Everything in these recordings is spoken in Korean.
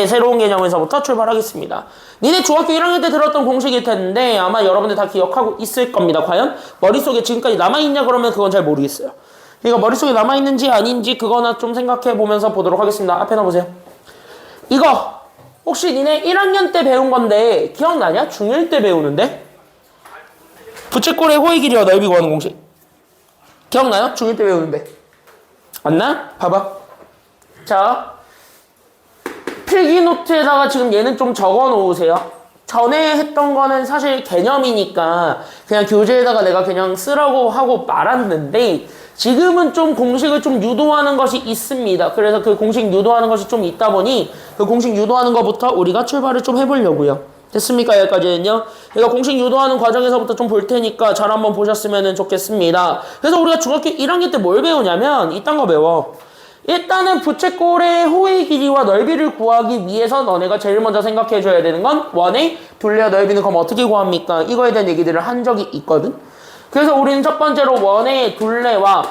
새로운 개념에서부터 출발하겠습니다. 니네 중학교 1학년 때 들었던 공식일 텐데 아마 여러분들 다 기억하고 있을 겁니다. 과연 머릿속에 지금까지 남아있냐 그러면 그건 잘 모르겠어요. 그러니까 머릿속에 남아있는지 아닌지 그거나 좀 생각해보면서 보도록 하겠습니다. 앞에 놔보세요. 이거 혹시 니네 1학년 때 배운 건데 기억나냐? 중1 때 배우는데? 부채꼴의 호의 길이와 넓이 구하는 공식 기억나요? 중1 때 배우는데 맞나? 봐봐. 자 필기 노트에다가 지금 얘는 좀 적어 놓으세요. 전에 했던 거는 사실 개념이니까 그냥 교재에다가 내가 그냥 쓰라고 하고 말았는데 지금은 좀 공식을 좀 유도하는 것이 있습니다. 그래서 그 공식 유도하는 것이 좀 있다 보니 그 공식 유도하는 것부터 우리가 출발을 좀 해보려고요. 됐습니까? 여기까지는요. 그러니까 공식 유도하는 과정에서부터 좀 볼 테니까 잘 한번 보셨으면 좋겠습니다. 그래서 우리가 중학교 1학년 때 뭘 배우냐면 이딴 거 배워. 일단은 부채꼴의 호의 길이와 넓이를 구하기 위해서 너네가 제일 먼저 생각해줘야 되는 건 원의 둘레와 넓이는 그럼 어떻게 구합니까? 이거에 대한 얘기들을 한 적이 있거든. 그래서 우리는 첫 번째로 원의 둘레와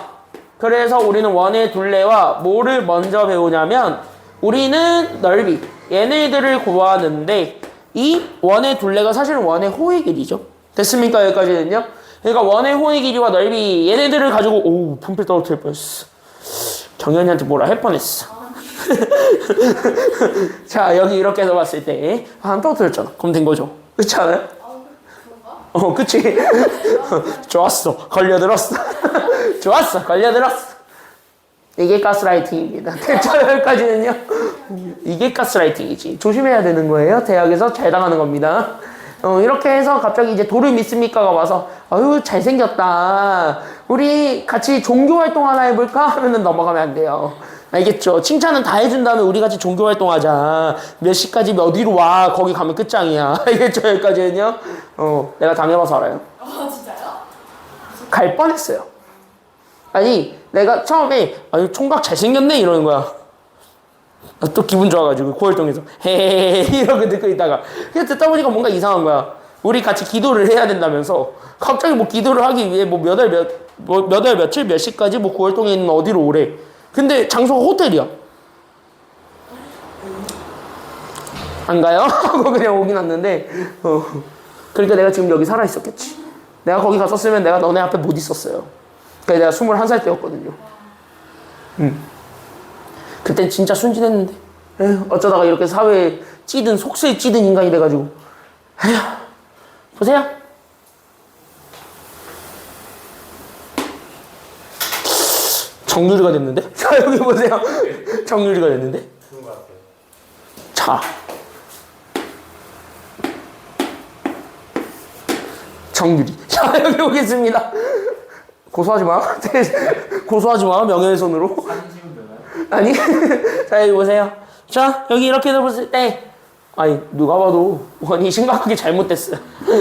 뭐를 먼저 배우냐면 우리는 넓이 얘네들을 구하는데 이 원의 둘레가 사실은 원의 호의 길이죠. 됐습니까? 여기까지는요. 그러니까 원의 호의 길이와 넓이 얘네들을 가지고 오 분필 떨어뜨릴 뻔했어. 경현이한테 뭐라 할 뻔했어. 자 여기 이렇게 해서 봤을 때 한 떨어뜨렸잖아. 그럼 된 거죠. 그렇지 않아요? 그치. 좋았어. 걸려들었어. 좋았어. 걸려들었어. 이게 가스라이팅입니다. 대충 여기까지는요. 이게 가스라이팅이지. 조심해야 되는 거예요. 대학에서 잘 당하는 겁니다. 이렇게 해서 갑자기 이제 도를 믿습니까가 와서 아유 잘생겼다. 우리 같이 종교활동 하나 해볼까? 하면은 넘어가면 안 돼요. 알겠죠? 칭찬은 다 해준 다음에 우리 같이 종교활동하자. 몇 시까지 어디로 와. 거기 가면 끝장이야. 알겠죠? 여기까지는요. 내가 당해봐서 알아요. 진짜요? 갈 뻔했어요. 아니 내가 처음에 아유 총각 잘생겼네 이러는 거야. 또 기분 좋아가지고 고혈동에서 헤헤헤 이렇게 듣고 있다가 그냥 듣다 보니까 뭔가 이상한 거야. 우리 같이 기도를 해야 된다면서 갑자기 뭐 기도를 하기 위해 뭐 몇 월 며칠 몇 시까지 뭐 고혈동에 있는 어디로 오래. 근데 장소가 호텔이야. 안 가요? 하고 그냥 오긴 왔는데 그러니까 내가 지금 여기 살아있었겠지. 내가 거기 갔었으면 내가 너네 앞에 못 있었어요. 그러니까 내가 21살 때였거든요. 그땐 진짜 순진했는데 에휴, 어쩌다가 이렇게 사회에 찌든 속세에 찌든 인간이 돼가지고 에휴, 보세요. 정유리가 됐는데? 자 여기 보세요. 정유리가 됐는데? 자 정유리. 자 여기 보겠습니다. 고소하지 마. 고소하지 마. 명예훼손으로. 아니. 자 여기 보세요. 자 여기 이렇게 해서 봤을 때 아니 누가 봐도 원이 심각하게 잘못됐어요.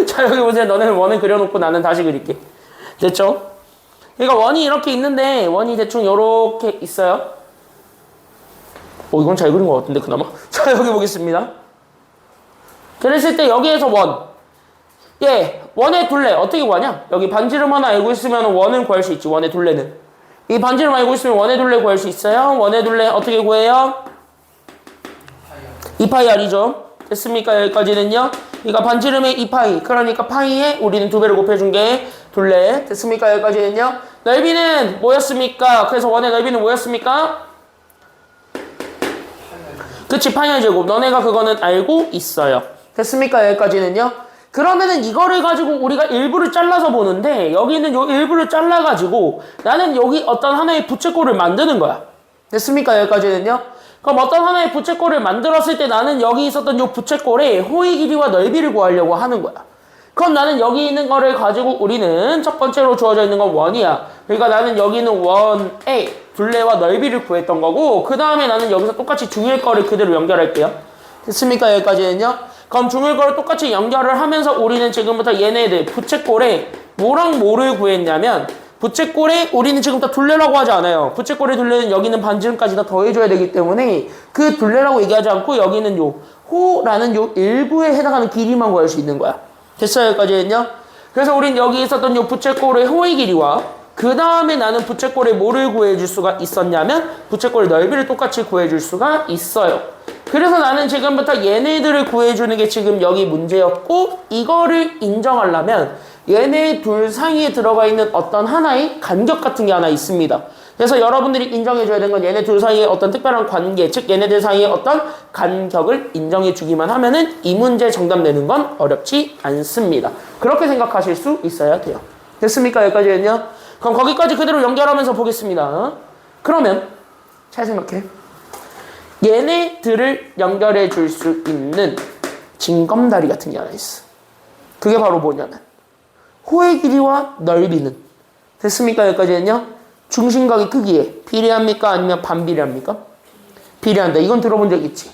자 여기 보세요. 너네는 원을 그려놓고 나는 다시 그릴게. 됐죠? 그러니까 원이 이렇게 있는데 원이 대충 이렇게 있어요. 이건 잘 그린 것 같은데 그나마. 자 여기 보겠습니다. 그랬을 때 여기에서 원. 원의 둘레 어떻게 구하냐? 여기 반지름 하나 알고 있으면 원을 구할 수 있지. 원의 둘레는 이 반지름 알고 있으면 원의 둘레 구할 수 있어요. 원의 둘레 어떻게 구해요? 2파이 r이죠. 됐습니까? 여기까지는요. 그러니까 반지름의 2파이 그러니까 파이에 우리는 2배를 곱해준 게 둘레. 됐습니까? 여기까지는요. 넓이는 뭐였습니까? 그래서 원의 넓이는 뭐였습니까? 그치 파이 r 제곱. 너네가 그거는 알고 있어요. 됐습니까? 여기까지는요. 그러면은 이거를 가지고 우리가 일부를 잘라서 보는데 여기는 요 일부를 잘라가지고 나는 여기 어떤 하나의 부채꼴을 만드는 거야. 됐습니까? 여기까지는요. 그럼 어떤 하나의 부채꼴을 만들었을 때 나는 여기 있었던 요 부채꼴의 호의 길이와 넓이를 구하려고 하는 거야. 그럼 나는 여기 있는 거를 가지고 우리는 첫 번째로 주어져 있는 건 원이야. 그러니까 나는 여기 있는 원의 둘레와 넓이를 구했던 거고 그 다음에 나는 여기서 똑같이 중일 거를 그대로 연결할게요. 됐습니까? 여기까지는요. 그럼 중일 거를 똑같이 연결을 하면서 우리는 지금부터 얘네들 부채꼴에 뭐랑 뭐를 구했냐면 부채꼴에 우리는 지금부터 둘레라고 하지 않아요. 부채꼴의 둘레는 여기 있는 반지름까지 다 더해줘야 되기 때문에 그 둘레라고 얘기하지 않고 여기는 요 호라는 요 일부에 해당하는 길이만 구할 수 있는 거야. 됐어요? 여기까지는요. 그래서 우린 여기 있었던 요 부채꼴의 호의 길이와 그 다음에 나는 부채꼴의 뭐를 구해줄 수가 있었냐면 부채꼴의 넓이를 똑같이 구해줄 수가 있어요. 그래서 나는 지금부터 얘네들을 구해주는 게 지금 여기 문제였고 이거를 인정하려면 얘네 둘 사이에 들어가 있는 어떤 하나의 간격 같은 게 하나 있습니다. 그래서 여러분들이 인정해줘야 되는 건 얘네 둘 사이에 어떤 특별한 관계, 즉 얘네들 사이에 어떤 간격을 인정해주기만 하면은 이 문제 정답 내는 건 어렵지 않습니다. 그렇게 생각하실 수 있어야 돼요. 됐습니까? 여기까지는요? 그럼 거기까지 그대로 연결하면서 보겠습니다. 그러면 잘 생각해. 얘네들을 연결해 줄 수 있는 징검다리 같은 게 하나 있어. 그게 바로 뭐냐면 호의 길이와 넓이는 됐습니까? 여기까지는요? 중심각의 크기에 비례합니까? 아니면 반비례합니까? 비례한다. 이건 들어본 적 있지?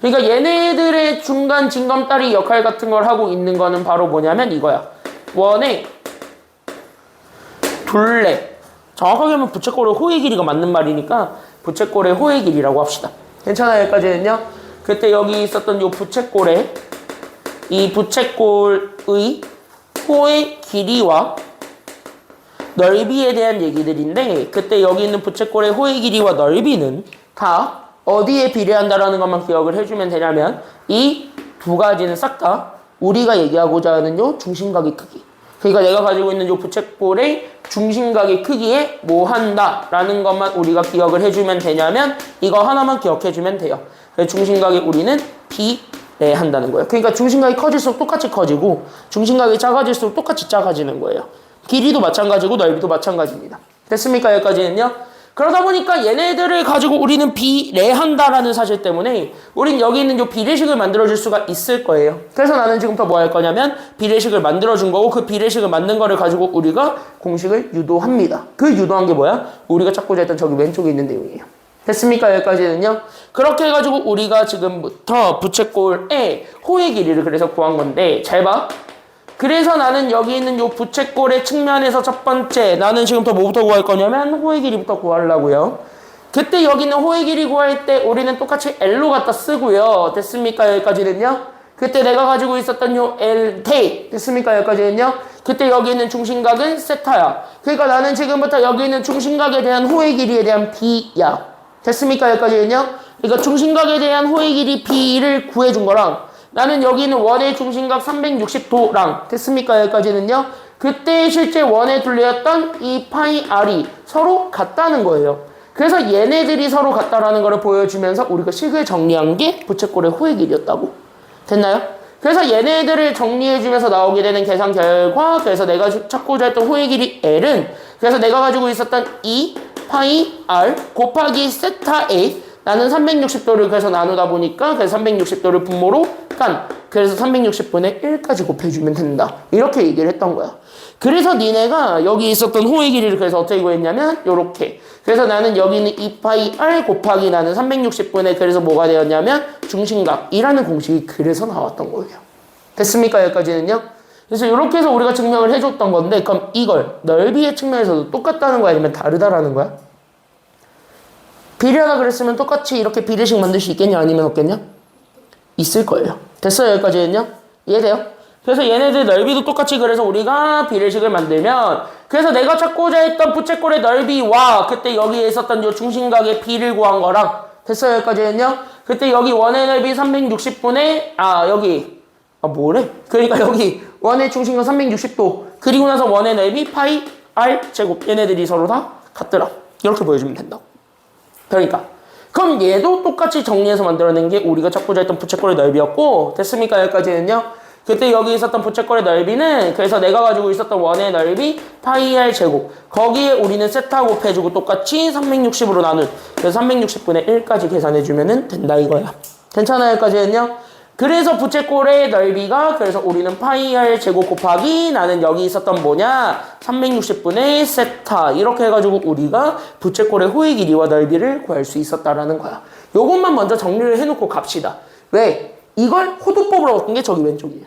그러니까 얘네들의 중간 징검다리 역할 같은 걸 하고 있는 거는 바로 뭐냐면 이거야. 원의 둘레. 정확하게 하면 부채꼴의 호의 길이가 맞는 말이니까 부채꼴의 호의 길이라고 합시다. 괜찮아요? 여기까지는요? 그때 여기 있었던 요 부채꼴의 이 부채꼴의 호의 길이와 넓이에 대한 얘기들인데 그때 여기 있는 부채꼴의 호의 길이와 넓이는 다 어디에 비례한다라는 것만 기억을 해주면 되냐면 이 두 가지는 싹 다 우리가 얘기하고자 하는 요 중심각의 크기. 그러니까 내가 가지고 있는 요 부채꼴의 중심각의 크기에 뭐 한다라는 것만 우리가 기억을 해주면 되냐면 이거 하나만 기억해주면 돼요. 중심각의 우리는 비례한다는 거예요. 그러니까 중심각이 커질수록 똑같이 커지고 중심각이 작아질수록 똑같이 작아지는 거예요. 길이도 마찬가지고 넓이도 마찬가지입니다. 됐습니까? 여기까지는요? 그러다 보니까 얘네들을 가지고 우리는 비례한다라는 사실 때문에 우린 여기 있는 요 비례식을 만들어줄 수가 있을 거예요. 그래서 나는 지금부터 뭐 할 거냐면 비례식을 만들어준 거고 그 비례식을 만든 거를 가지고 우리가 공식을 유도합니다. 그 유도한 게 뭐야? 우리가 찾고자 했던 저기 왼쪽에 있는 내용이에요. 됐습니까? 여기까지는요? 그렇게 해가지고 우리가 지금부터 부채꼴의 호의 길이를 그래서 구한 건데 잘 봐. 그래서 나는 여기 있는 요 부채꼴의 측면에서 첫 번째 나는 지금부터 뭐부터 구할 거냐면 호의 길이부터 구하려고요. 그때 여기 있는 호의 길이 구할 때 우리는 똑같이 L로 갖다 쓰고요. 됐습니까? 여기까지는요. 그때 내가 가지고 있었던 요 L, T 됐습니까? 여기까지는요. 그때 여기 있는 중심각은 세타야. 그러니까 나는 지금부터 여기 있는 중심각에 대한 호의 길이에 대한 B야. 됐습니까? 여기까지는요. 그러니까 중심각에 대한 호의 길이 B를 구해준 거랑 나는 여기 있는 원의 중심각 360도랑 됐습니까? 여기까지는요. 그때 실제 원의 둘레였던 이 파이 R이 서로 같다는 거예요. 그래서 얘네들이 서로 같다라는 걸 보여주면서 우리가 식을 정리한 게 부채꼴의 호의 길이였다고. 됐나요? 그래서 얘네들을 정리해주면서 나오게 되는 계산 결과 그래서 내가 찾고자 했던 호의 길이 L은 그래서 내가 가지고 있었던 이 파이 R 곱하기 세타 A 나는 360도를 그래서 나누다 보니까 그래서 360도를 분모로 깐 그래서 360분의 1까지 곱해주면 된다. 이렇게 얘기를 했던 거야. 그래서 니네가 여기 있었던 호의 길이를 그래서 어떻게 구했냐면 요렇게. 그래서 나는 여기 있는 2파이 R 곱하기 나는 360분의 그래서 뭐가 되었냐면 중심각이라는 공식이 그래서 나왔던 거예요. 됐습니까? 여기까지는요? 그래서 이렇게 해서 우리가 증명을 해줬던 건데 그럼 이걸 넓이의 측면에서도 똑같다는 거야? 아니면 다르다라는 거야? 비례하다 그랬으면 똑같이 이렇게 비례식 만들 수 있겠냐? 아니면 없겠냐? 있을 거예요. 됐어요? 여기까지는요? 이해돼요? 그래서 얘네들 넓이도 똑같이 그래서 우리가 비례식을 만들면 그래서 내가 찾고자 했던 부채꼴의 넓이와 그때 여기에 있었던 요 중심각의 B를 구한 거랑 됐어요? 여기까지는요? 그때 여기 원의 넓이 360분의 뭐래? 그러니까 여기 원의 중심각 360도 그리고 나서 원의 넓이 파이 R 제곱 얘네들이 서로 다 같더라. 이렇게 보여주면 된다고. 그러니까 그럼 얘도 똑같이 정리해서 만들어낸 게 우리가 찾고자 했던 부채꼴의 넓이였고 됐습니까? 여기까지는요. 그때 여기 있었던 부채꼴의 넓이는 그래서 내가 가지고 있었던 원의 넓이 파이 R 제곱 거기에 우리는 세타 곱해주고 똑같이 360으로 나눈 그래서 360분의 1까지 계산해주면 된다 이거야. 괜찮아요? 여기까지는요. 그래서 부채꼴의 넓이가 그래서 우리는 파이 R 제곱 곱하기 나는 여기 있었던 뭐냐 360분의 세타 이렇게 해가지고 우리가 부채꼴의 호의 길이와 넓이를 구할 수 있었다라는 거야. 요것만 먼저 정리를 해놓고 갑시다. 왜? 이걸 호두법으로 바꾼 게 저기 왼쪽이에요.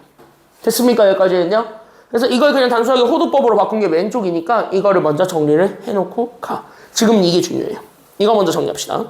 됐습니까? 여기까지는요. 그래서 이걸 그냥 단순하게 호두법으로 바꾼 게 왼쪽이니까 이거를 먼저 정리를 해놓고 가. 지금 이게 중요해요. 이거 먼저 정리합시다.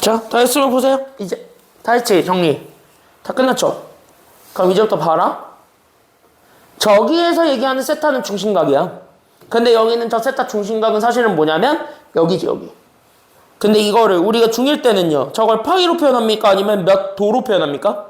자, 다 했으면 보세요. 이제 다 했지? 정리. 다 끝났죠? 그럼 이제부터 봐라. 저기에서 얘기하는 세타는 중심각이야. 근데 여기는 저 세타 중심각은 사실은 뭐냐면 여기지, 여기. 근데 이거를 우리가 중1 때는요. 저걸 파이로 표현합니까? 아니면 몇 도로 표현합니까?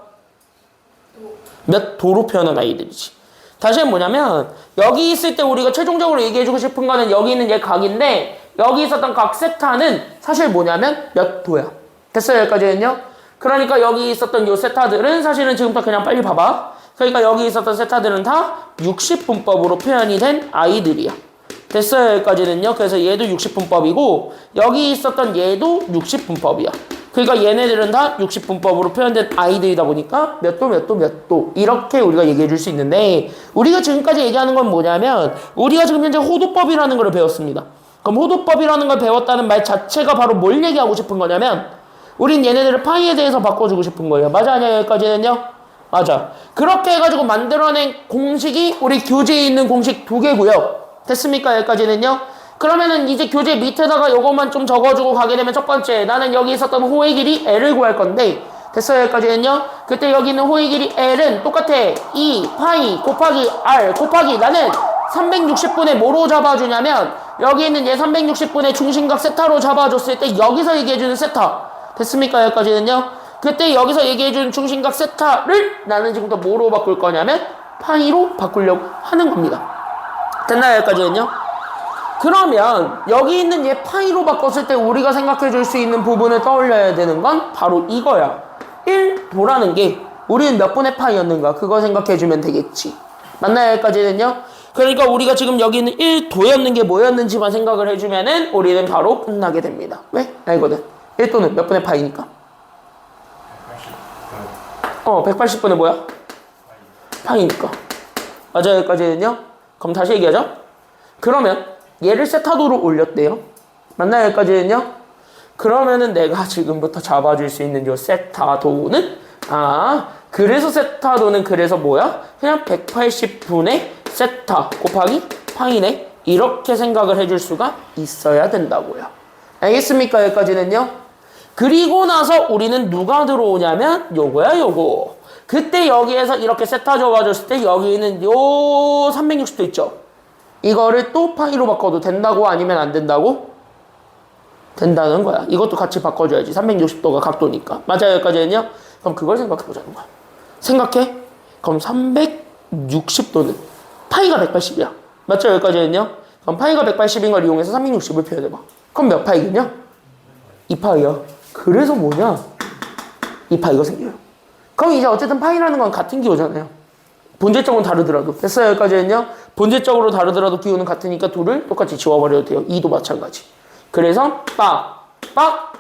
몇 도로 표현한 아이들이지. 다시 뭐냐면 여기 있을 때 우리가 최종적으로 얘기해주고 싶은 거는 여기 있는 얘 각인데 여기 있었던 각 세타는 사실 뭐냐면 몇 도야. 됐어요? 여기까지는요? 그러니까 여기 있었던 요 세타들은 사실은 지금부터 그냥 빨리 봐봐. 그러니까 여기 있었던 세타들은 다 60분법으로 표현이 된 아이들이야. 됐어요? 여기까지는요? 그래서 얘도 60분법이고 여기 있었던 얘도 60분법이야. 그러니까 얘네들은 다 60분법으로 표현된 아이들이다 보니까 몇 도, 몇 도, 몇 도 이렇게 우리가 얘기해 줄 수 있는데 우리가 지금까지 얘기하는 건 뭐냐면 우리가 지금 현재 호도법이라는 걸 배웠습니다. 그럼 호도법이라는 걸 배웠다는 말 자체가 바로 뭘 얘기하고 싶은 거냐면 우린 얘네들을 파이에 대해서 바꿔주고 싶은 거예요. 맞아, 아니야? 여기까지는요? 맞아. 그렇게 해가지고 만들어낸 공식이 우리 교재에 있는 공식 2개고요. 됐습니까? 여기까지는요? 그러면은 이제 교재 밑에다가 요것만 좀 적어주고 가게 되면 첫 번째 나는 여기 있었던 호의 길이 L을 구할 건데 됐어요? 여기까지는요? 그때 여기 있는 호의 길이 L은 똑같아. 2 파이 곱하기 R 곱하기 나는 360분의 뭐로 잡아주냐면 여기 있는 얘 360분의 중심각 세타로 잡아줬을 때 여기서 얘기해주는 세타 됐습니까? 여기까지는요? 그때 여기서 얘기해주는 중심각 세타를 나는 지금부터 뭐로 바꿀 거냐면 파이로 바꾸려고 하는 겁니다. 됐나요? 여기까지는요? 그러면 여기 있는 얘 파이로 바꿨을 때 우리가 생각해 줄 수 있는 부분을 떠올려야 되는 건 바로 이거야. 1도라는 게 우리는 몇 분의 파이였는가 그거 생각해 주면 되겠지. 맞나요? 여기까지는요? 그러니까 우리가 지금 여기 있는 1도였는 게 뭐였는지만 생각을 해주면은 우리는 바로 끝나게 됩니다. 왜? 알거든. 1도는 몇 분의 파이니까? 180분의 뭐야? 파이니까. 맞아요? 여기까지는요? 그럼 다시 얘기하자. 그러면 얘를 세타도로 올렸대요. 맞나요? 여기까지는요? 그러면은 내가 지금부터 잡아줄 수 있는 요 세타도는 그래서 세타도는 그래서 뭐야? 그냥 180분의 세타 곱하기 파이네. 이렇게 생각을 해줄 수가 있어야 된다고요. 알겠습니까? 여기까지는요? 그리고 나서 우리는 누가 들어오냐면 요거야, 요거. 그때 여기에서 이렇게 세타 줘봐줬을 때 여기는 요 360도 있죠? 이거를 또 파이로 바꿔도 된다고 아니면 안 된다고? 된다는 거야. 이것도 같이 바꿔줘야지. 360도가 각도니까. 맞아요? 여기까지는요? 그럼 그걸 생각해보자는 거야. 생각해? 그럼 360도는 파이가 180이야. 맞죠? 여기까지는요? 그럼 파이가 180인 걸 이용해서 360을 표현해봐. 그럼 몇 파이겠냐? 2파이야. 그래서 뭐냐? 2파이가 생겨요. 그럼 이제 어쨌든 파이라는 건 같은 기호잖아요. 본질적으로 다르더라도. 됐어요? 여기까지는요? 본질적으로 다르더라도 기호는 같으니까 둘을 똑같이 지워버려도 돼요. 2도 마찬가지. 그래서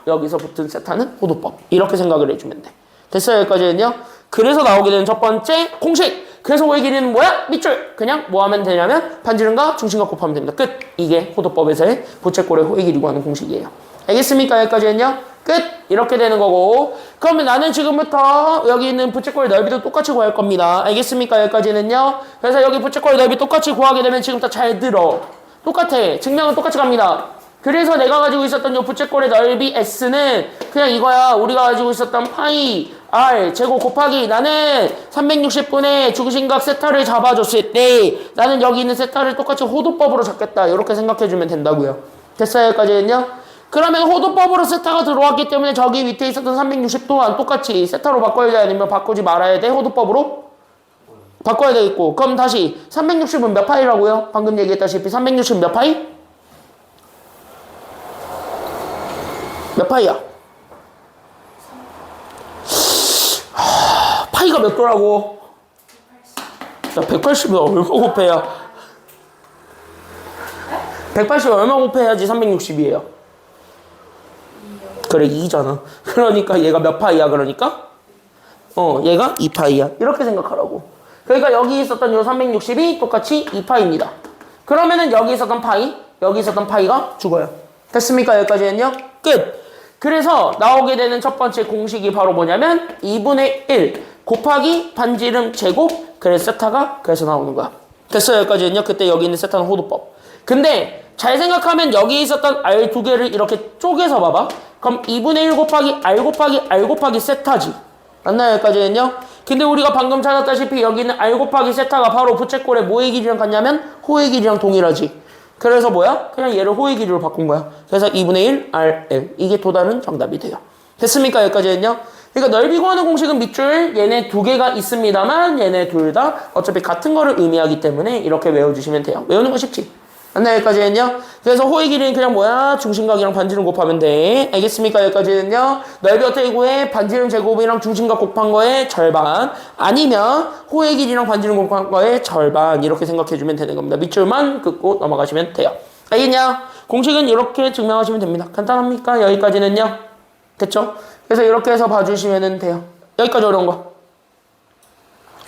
여기서 붙은 세타는 호도법. 이렇게 생각을 해주면 돼. 됐어요? 여기까지는요? 그래서 나오게 되는 첫 번째 공식. 그래서 호의 길이는 뭐야? 밑줄. 그냥 뭐 하면 되냐면 반지름과 중심각 곱하면 됩니다. 끝. 이게 호도법에서의 부채꼴의 호의 길이고 하는 공식이에요. 알겠습니까? 여기까지는요? 끝. 이렇게 되는 거고. 그러면 나는 지금부터 여기 있는 부채꼴의 넓이도 똑같이 구할 겁니다. 알겠습니까? 여기까지는요? 그래서 여기 부채꼴의 넓이 똑같이 구하게 되면 지금부터 잘 들어. 똑같아. 증명은 똑같이 갑니다. 그래서 내가 가지고 있었던 이 부채꼴의 넓이 S는 그냥 이거야. 우리가 가지고 있었던 파이 R 제곱 곱하기 나는 360분의 중심각 세타를 잡아줬을 때 나는 여기 있는 세타를 똑같이 호도법으로 잡겠다. 이렇게 생각해주면 된다고요. 됐어요? 여기까지는요? 그러면 호도법으로 세타가 들어왔기 때문에 저기 밑에 있었던 360 또한 똑같이 세타로 바꿔야 돼? 아니면 바꾸지 말아야 돼? 호도법으로? 바꿔야 되겠고. 그럼 다시 360은 몇 파이라고요? 방금 얘기했다시피 360 몇 파이? 몇 파이야? 파이가 몇 도라고? 180은 얼마 곱해야? 180을 얼마 곱해야지 360이에요? 그래 2잖아. 그러니까 얘가 몇 파이야 그러니까? 얘가 2파이야. 이렇게 생각하라고. 그러니까 여기 있었던 요 360이 똑같이 2파이입니다. 그러면은 여기 있었던 파이, 여기 있었던 파이가 죽어요. 됐습니까? 여기까지는요? 끝! 그래서 나오게 되는 첫 번째 공식이 바로 뭐냐면 2분의 1 곱하기 반지름 제곱 그래서 세타가 그래서 나오는 거야. 됐어요? 여기까지는요? 그때 여기 있는 세타는 호도법. 근데 잘 생각하면 여기 있었던 R 두 개를 이렇게 쪼개서 봐봐. 그럼 2분의 1 곱하기 R 곱하기 R 곱하기 세타지. 맞나요? 여기까지는요? 근데 우리가 방금 찾았다시피 여기는 R 곱하기 세타가 바로 부채꼴의 뭐의 길이랑 같냐면 호의 길이랑 동일하지. 그래서 뭐야? 그냥 얘를 호의 길이로 바꾼 거야. 그래서 2분의 1 RL. 이게 또 다른 정답이 돼요. 됐습니까? 여기까지는요? 그러니까 넓이 구하는 공식은 밑줄 얘네 두 개가 있습니다만 얘네 둘 다 어차피 같은 거를 의미하기 때문에 이렇게 외워주시면 돼요. 외우는 거 쉽지? 맞나요? 여기까지는요? 그래서 호의 길이는 그냥 뭐야? 중심각이랑 반지름 곱하면 돼. 알겠습니까? 여기까지는요? 넓이 어떻게 구해? 반지름 제곱이랑 중심각 곱한 거의 절반. 아니면 호의 길이랑 반지름 곱한 거의 절반. 이렇게 생각해주면 되는 겁니다. 밑줄만 긋고 넘어가시면 돼요. 알겠냐? 공식은 이렇게 증명하시면 됩니다. 간단합니까? 여기까지는요? 됐죠? 그래서 이렇게 해서 봐주시면 돼요. 여기까지 어려운 거.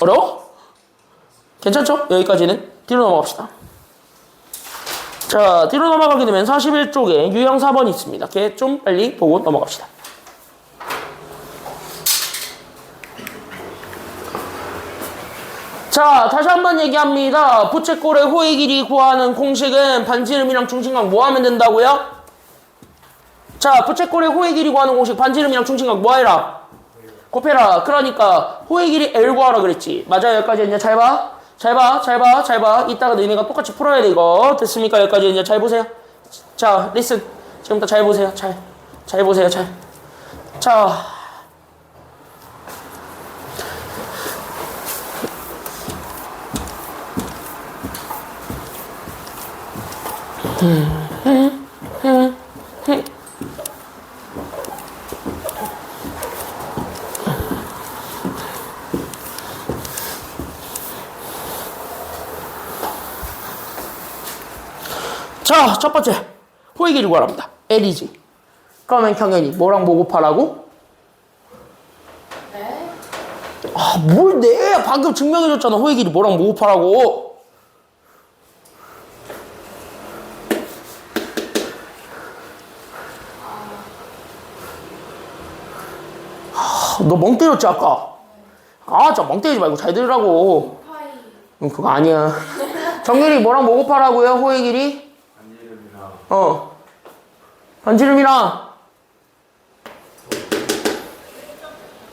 어려워? 괜찮죠? 여기까지는. 뒤로 넘어갑시다. 자, 뒤로 넘어가게 되면 41쪽에 유형 4번이 있습니다. 걔 좀 빨리 보고 넘어갑시다. 자, 다시 한번 얘기합니다. 부채꼴의 호의 길이 구하는 공식은 반지름이랑 중심각 뭐 하면 된다고요? 자, 부채꼴의 호의 길이 구하는 공식 반지름이랑 중심각 뭐 해라? 곱해라. 그러니까 호의 길이 L 구하라 그랬지. 맞아요? 여기까지 이제 잘 봐. 잘 봐, 잘 봐, 잘 봐. 이따가 너희가 똑같이 풀어야 돼, 이거. 됐습니까? 여기까지 이제 잘 보세요. 자, 리슨. 지금부터 잘 보세요. 잘 보세요, 잘. 자. 자, 첫 번째. 호의 길이 구하랍니다. L이지. 그러면 경연이 뭐랑 뭐 곱하라고? 네. 아, 뭘 내? 방금 증명해줬잖아. 호의 길이 뭐랑 뭐 곱하라고. 너 멍 때렸지 아까? 아, 진짜 멍 때리지 말고 잘 들으라고. 파이. 그거 아니야. 정렬이 뭐랑 뭐 곱하라고요? 호의 길이? 반지름이랑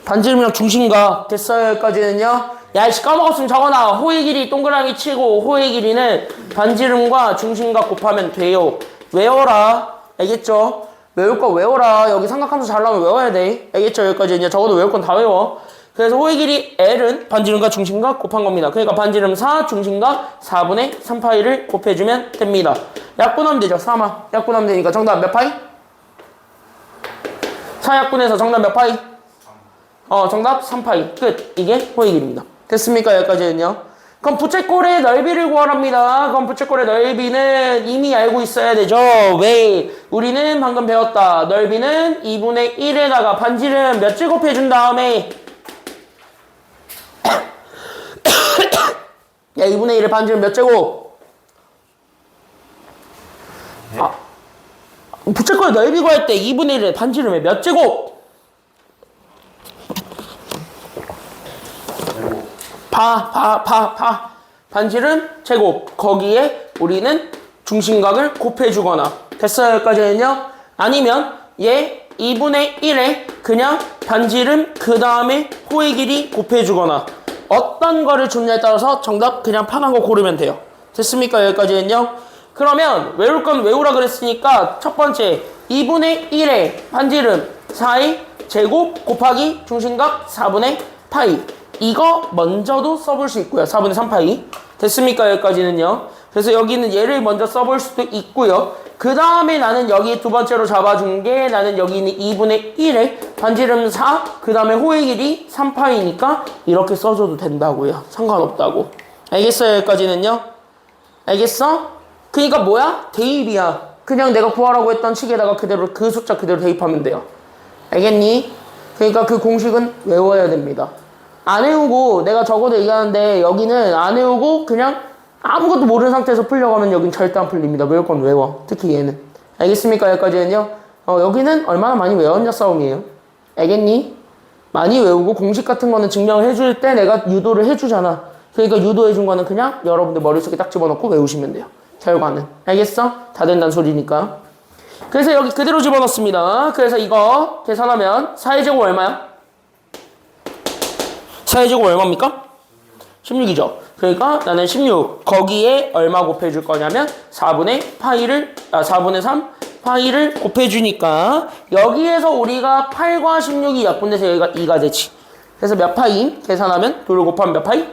반지름이랑 중심각 됐어요. 여기까지는요. 야, 이씨 까먹었으면 적어놔. 호의 길이 동그라미 치고 호의 길이는 반지름과 중심각 곱하면 돼요. 외워라. 알겠죠? 외울 거 외워라. 여기 삼각함수 잘 나오면 외워야 돼. 알겠죠? 여기까지는요. 적어도 외울 건 다 외워. 그래서 호의 길이 L은 반지름과 중심각 곱한 겁니다. 그러니까 반지름 4, 중심각 4분의 3파이를 곱해주면 됩니다. 약분하면 되죠. 3화. 약분하면 되니까 정답 몇 파이? 4약분해서 정답 몇 파이? 정답 3파이. 끝. 이게 호의 길이입니다. 됐습니까? 여기까지는요. 그럼 부채꼴의 넓이를 구하랍니다. 그럼 부채꼴의 넓이는 이미 알고 있어야 되죠. 왜? 우리는 방금 배웠다. 넓이는 2분의 1에다가 반지름 몇 제곱해준 다음에 야, 2분의 1의 반지름 몇 제곱? 부채꼴의 넓이 구할 때 2분의 1의 반지름의 몇 제곱? 반지름 제곱. 거기에 우리는 중심각을 곱해주거나. 됐어요? 여기까지는요? 아니면 얘 2분의 1에 그냥 반지름 그 다음에 호의 길이 곱해주거나. 어떤 거를 줬냐에 따라서 정답 그냥 편한 거 고르면 돼요. 됐습니까? 여기까지는요? 그러면 외울 건 외우라 그랬으니까 첫 번째 2분의 1의 반지름 4의 제곱 곱하기 중심각 4분의 파이. 이거 먼저도 써볼 수 있고요. 4분의 3파이. 됐습니까? 여기까지는요. 그래서 여기는 얘를 먼저 써볼 수도 있고요. 그 다음에 나는 여기 두 번째로 잡아준 게 나는 여기 있는 2분의 1에 반지름 4, 그 다음에 호의 길이 3파이니까 이렇게 써줘도 된다고요. 상관없다고. 알겠어요? 여기까지는요. 알겠어? 그니까 뭐야? 대입이야. 그냥 내가 구하라고 했던 식에다가 그대로 그 숫자 그대로 대입하면 돼요. 알겠니? 그러니까 그 공식은 외워야 됩니다. 안 외우고 내가 적어도 얘기하는데 여기는 안 외우고 그냥 아무것도 모르는 상태에서 풀려고 하면 여긴 절대 안 풀립니다. 외울 건 외워. 특히 얘는. 알겠습니까? 여기까지는요. 여기는 얼마나 많이 외웠냐 싸움이에요. 알겠니? 많이 외우고 공식 같은 거는 증명을 해줄 때 내가 유도를 해주잖아. 그러니까 유도해준 거는 그냥 여러분들 머릿속에 딱 집어넣고 외우시면 돼요. 결과는. 알겠어? 다 된다는 소리니까. 그래서 여기 그대로 집어넣습니다. 그래서 이거 계산하면 4의 제곱 얼마야? 4의 제곱 얼마입니까? 16이죠. 그러니까 나는 16 거기에 얼마 곱해줄 거냐면 4분의 3 파이를 곱해주니까 여기에서 우리가 8과 16이 약분돼서 여기가 2가 되지. 그래서 몇 파이? 계산하면 둘을 곱하면 몇 파이?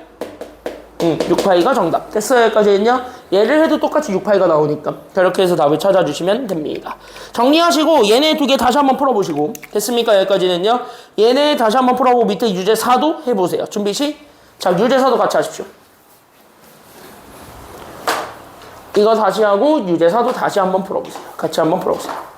6파이가 정답. 됐어요? 여기까지 했냐? 얘를 해도 똑같이 6파이가 나오니까 그렇게 해서 답을 찾아주시면 됩니다. 정리하시고 얘네 두 개 다시 한번 풀어보시고 됐습니까? 여기까지는요. 얘네 다시 한번 풀어보고 밑에 유제 4도 해보세요. 준비 시작. 유제 4도 같이 하십시오. 이거 다시 하고 유제 4도 다시 한번 풀어보세요. 같이 한번 풀어보세요.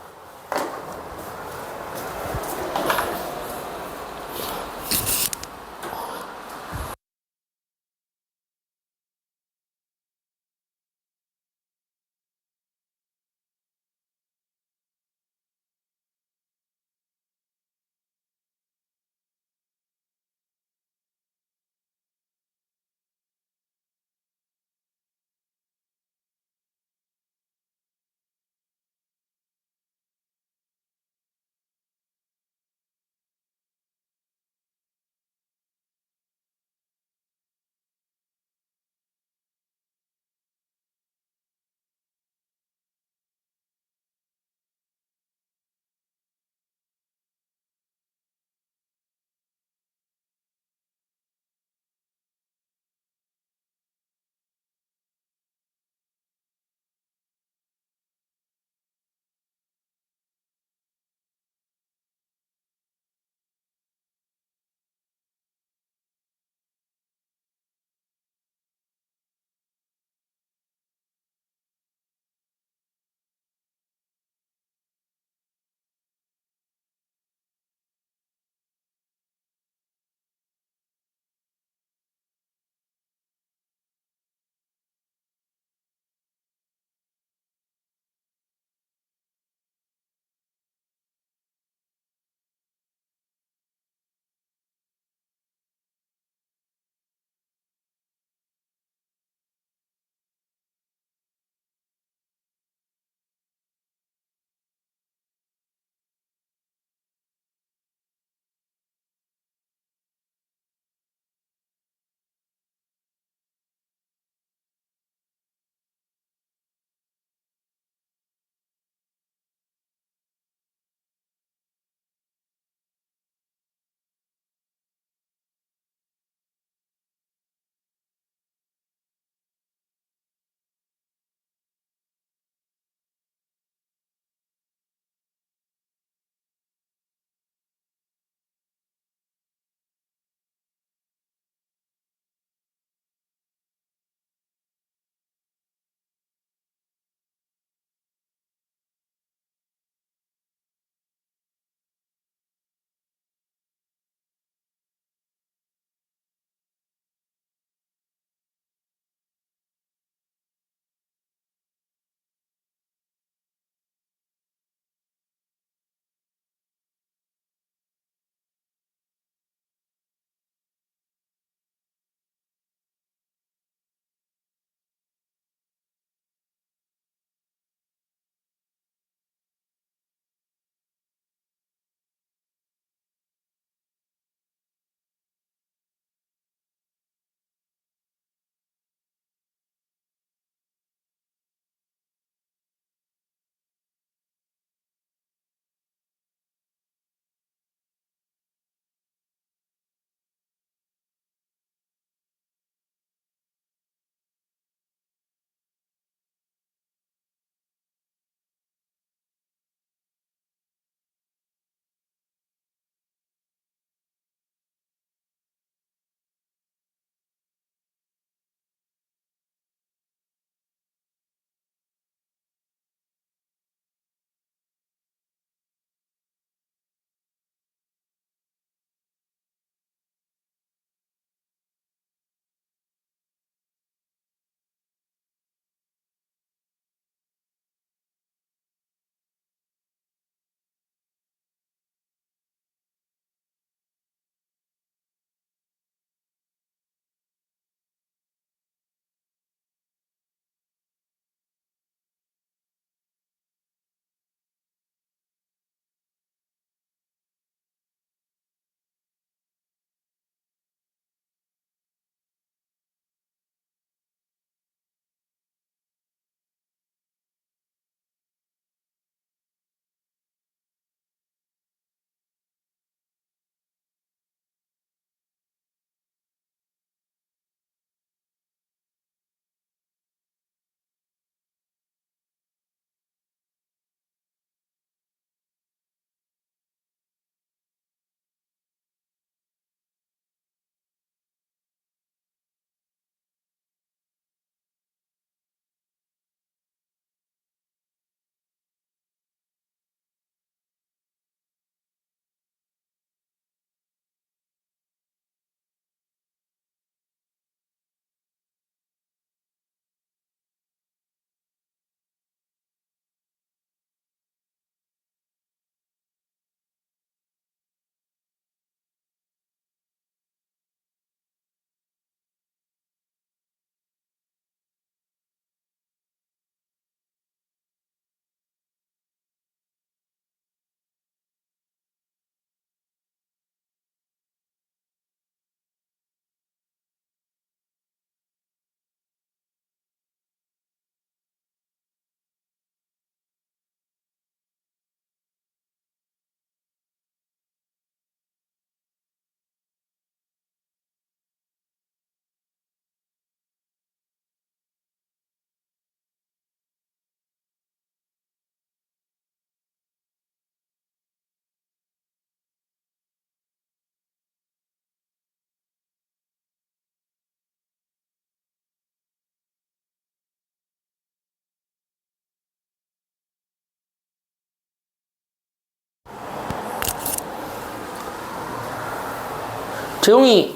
재용이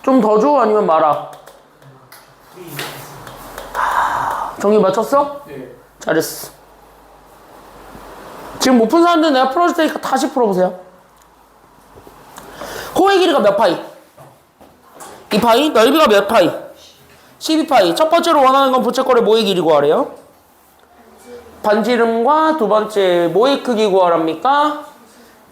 좀 더 줘? 아니면 말아? 정리 맞췄어? 네. 잘했어. 지금 못 푼 사람들은 내가 풀어줄 테니까 다시 풀어보세요. 호의 길이가 몇 파이? 2파이? 넓이가 몇 파이? 12파이. 첫 번째로 원하는 건 부채꼴의 모의 길이 구하래요. 반지름과 두 번째 모의 크기 구하랍니까?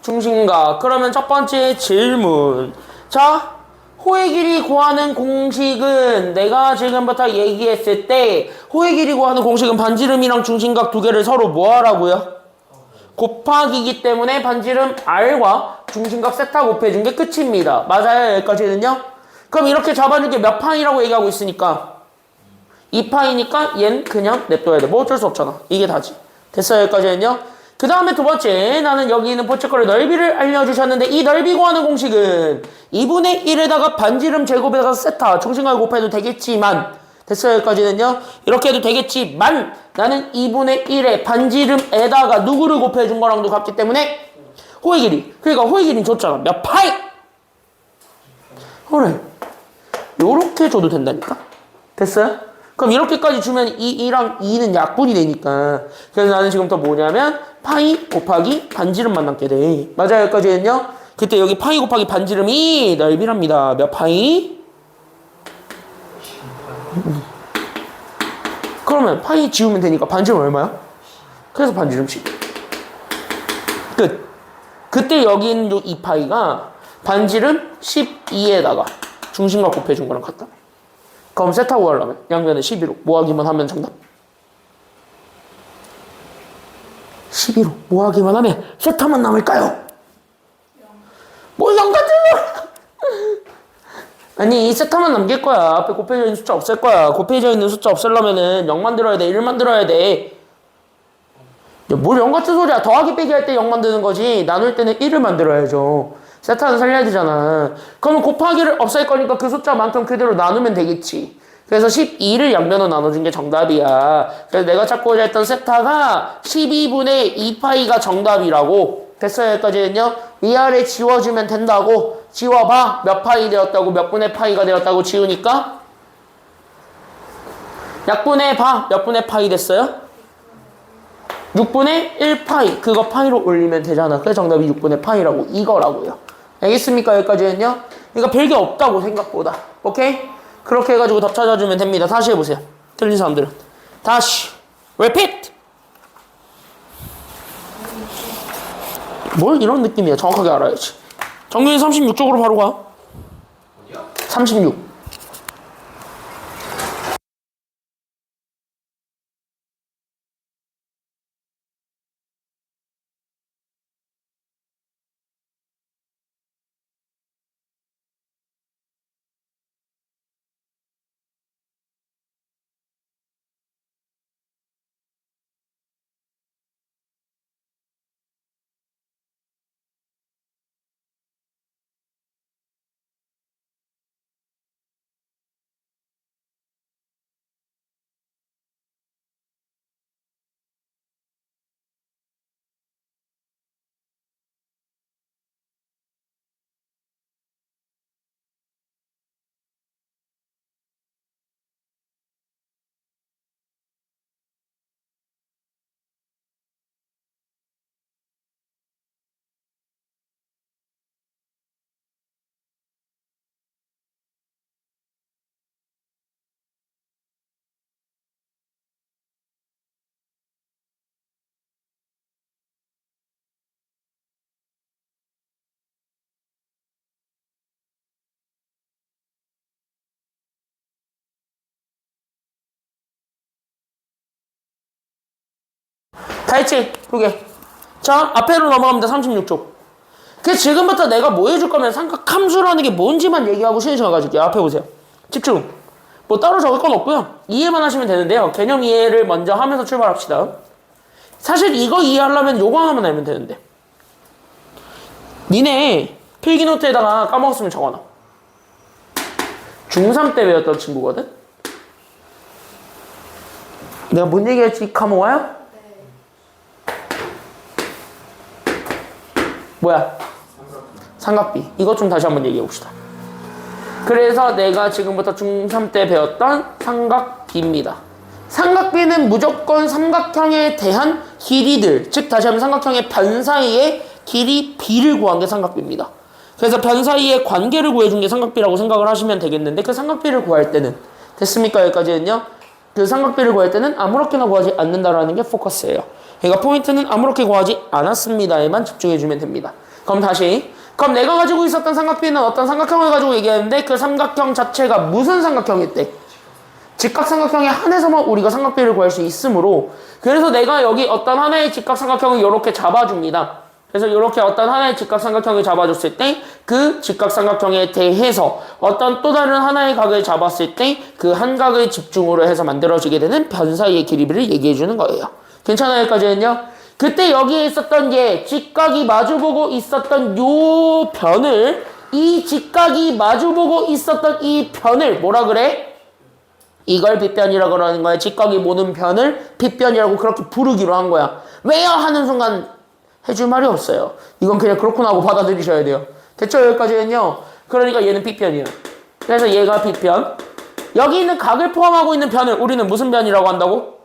중심각. 그러면 첫 번째 질문. 자, 호의 길이 구하는 공식은 내가 지금부터 얘기했을 때 호의 길이 구하는 공식은 반지름이랑 중심각 두 개를 서로 뭐 하라고요? 곱하기이기 때문에 반지름 R과 중심각 세타 곱해준 게 끝입니다. 맞아요? 여기까지는요? 그럼 이렇게 잡아준 게 몇 파이라고 얘기하고 있으니까 2파이니까 얘는 그냥 냅둬야 돼. 뭐 어쩔 수 없잖아. 이게 다지. 됐어요? 여기까지는요? 그 다음에 두 번째, 나는 여기 있는 포체콜의 넓이를 알려주셨는데 이 넓이 구하는 공식은 2분의 1에다가 반지름 제곱에다가 세타 중심각을 곱해도 되겠지만, 됐어요? 여기까지는요? 이렇게 해도 되겠지만 나는 2분의 1에 반지름에다가 누구를 곱해준 거랑도 같기 때문에 호의 길이, 그러니까 호의 길이는 줬잖아. 몇 파이? 그래, 요렇게 줘도 된다니까. 됐어요? 그럼 이렇게까지 주면 이 2랑 2는 약분이 되니까, 그래서 나는 지금부터 뭐냐면 파이 곱하기 반지름만 남게 돼. 맞아요? 여기까지는요? 그때 여기 파이 곱하기 반지름이 넓이랍니다. 몇 파이? 그러면 파이 지우면 되니까 반지름 얼마야? 그래서 반지름 10. 끝. 그때 여기 있는 요 2파이가 반지름 12에다가 중심각 곱해준 거랑 같다. 그럼 세타 구하려면 양면에 12로 모하기만 하면 정답. 12로 모하기만 하면 세타만 남을까요? 뭘 영가지? 아니, 이 세타만 남길 거야. 앞에 곱해져 있는 숫자 없앨 거야. 곱해져 있는 숫자 없애려면은 0 만들어야 돼. 1 만들어야 돼. 야, 뭘 0 같은 소리야. 더하기 빼기 할 때 0 만드는 거지. 나눌 때는 1을 만들어야죠. 세타는 살려야 되잖아. 그러면 곱하기를 없앨 거니까 그 숫자만큼 그대로 나누면 되겠지. 그래서 12를 양면으로 나눠준 게 정답이야. 그래서 내가 찾고자 했던 세타가 12분의 2파이가 정답이라고. 됐어요? 여기까지는요? 위아래 지워주면 된다고. 지워봐. 몇 파이 되었다고, 몇 분의 파이가 되었다고 지우니까 약분해 봐. 몇 분의 파이 됐어요? 6분의 1파이. 그거 파이로 올리면 되잖아. 그래서 정답이 6분의 파이라고. 이거라고요. 알겠습니까? 여기까지는요? 그러니까 별게 없다고 생각보다. 오케이? 그렇게 해가지고 답 찾아주면 됩니다. 다시 해보세요. 틀린 사람들은. 다시. repeat! 뭘 이런 느낌이야. 정확하게 알아야지. 정규인 36쪽으로 바로 가. 어디야? 36. 다 했지? 두 개. 자, 앞에로 넘어갑니다. 36쪽. 그 지금부터 내가 뭐 해줄 거면 삼각함수라는 게 뭔지만 얘기하고 쉬는 시간 가질게요. 앞에 보세요. 집중. 뭐 따로 적을 건 없고요. 이해만 하시면 되는데요. 개념 이해를 먼저 하면서 출발합시다. 사실 이거 이해하려면 요거 하나만 알면 되는데. 니네 필기노트에다가 까먹었으면 적어놔. 중3 때 배웠던 친구거든? 내가 뭔 얘기했지? 까먹어요? 뭐야? 삼각비. 이것 좀 다시 한번 얘기해 봅시다. 그래서 내가 지금부터 중3 때 배웠던 삼각비입니다. 삼각비는 무조건 삼각형에 대한 길이들, 즉 다시 한번 삼각형의 변 사이의 길이 b를 구한 게 삼각비입니다. 그래서 변 사이의 관계를 구해준 게 삼각비라고 생각을 하시면 되겠는데, 그 삼각비를 구할 때는, 됐습니까? 여기까지는요. 그 삼각비를 구할 때는 아무렇게나 구하지 않는다라는 게 포커스예요. 그러니까 포인트는 아무렇게 구하지 않았습니다에만 집중해주면 됩니다. 그럼 다시, 그럼 내가 가지고 있었던 삼각비는 어떤 삼각형을 가지고 얘기하는데, 그 삼각형 자체가 무슨 삼각형일 때? 직각삼각형에 한해서만 우리가 삼각비를 구할 수 있으므로, 그래서 내가 여기 어떤 하나의 직각삼각형을 이렇게 잡아줍니다. 그래서 이렇게 어떤 하나의 직각삼각형을 잡아줬을 때 그 직각삼각형에 대해서 어떤 또 다른 하나의 각을 잡았을 때 그 한 각을 집중으로 해서 만들어지게 되는 변 사이의 길이를 얘기해주는 거예요. 괜찮아요? 여기까지는요? 그때 여기에 있었던 직각이 마주보고 있었던 요 변을, 이 직각이 마주보고 있었던 이 변을 뭐라 그래? 이걸 빗변이라고 그러는 거야. 직각이 모는 변을 빗변이라고 그렇게 부르기로 한 거야. 왜요? 하는 순간 해줄 말이 없어요. 이건 그냥 그렇구나 하고 받아들이셔야 돼요. 됐죠? 여기까지는요. 그러니까 얘는 빗변이에요. 그래서 얘가 빗변. 여기 있는 각을 포함하고 있는 변을 우리는 무슨 변이라고 한다고?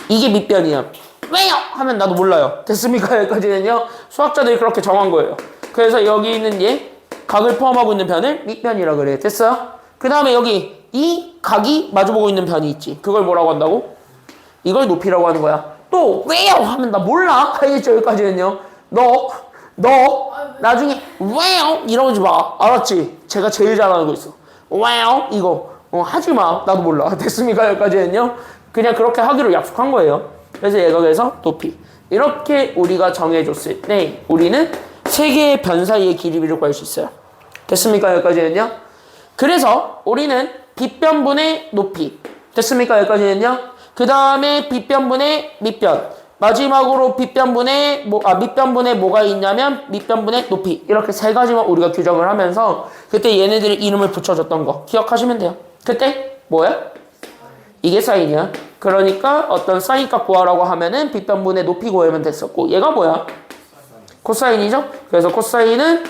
이게 밑변이야. 왜요? 하면 나도 몰라요. 됐습니까? 여기까지는요. 수학자들이 그렇게 정한 거예요. 그래서 여기 있는 각을 포함하고 있는 변을 밑변이라고 그래요. 됐어요? 그 다음에 여기 이 각이 마주보고 있는 변이 있지. 그걸 뭐라고 한다고? 이걸 높이라고 하는 거야. 또 왜요? 하면 나 몰라. 알겠죠? 여기까지는요. 너 나중에 왜요? 이러지 마. 알았지? 제가 제일 잘하는 거 있어. 왜요? 이거 하지 마. 나도 몰라. 됐습니까? 여기까지는요. 그냥 그렇게 하기로 약속한 거예요. 그래서 얘가 그래서 높이. 이렇게 우리가 정해줬을 때 우리는 세 개의 변 사이의 길이를 구할 수 있어요. 됐습니까? 여기까지는요. 그래서 우리는 빗변분의 높이. 됐습니까? 여기까지는요. 그 다음에 빗변분의 밑변. 마지막으로 밑변분의 뭐가 있냐면 밑변분의 높이. 이렇게 세 가지만 우리가 규정을 하면서 그때 얘네들이 이름을 붙여줬던 거 기억하시면 돼요. 그때 뭐야? 이게 사인이야. 그러니까 어떤 사인값 구하라고 하면은 빗변분의 높이 구하면 됐었고, 얘가 뭐야? 코사인이죠? 그래서 코사인은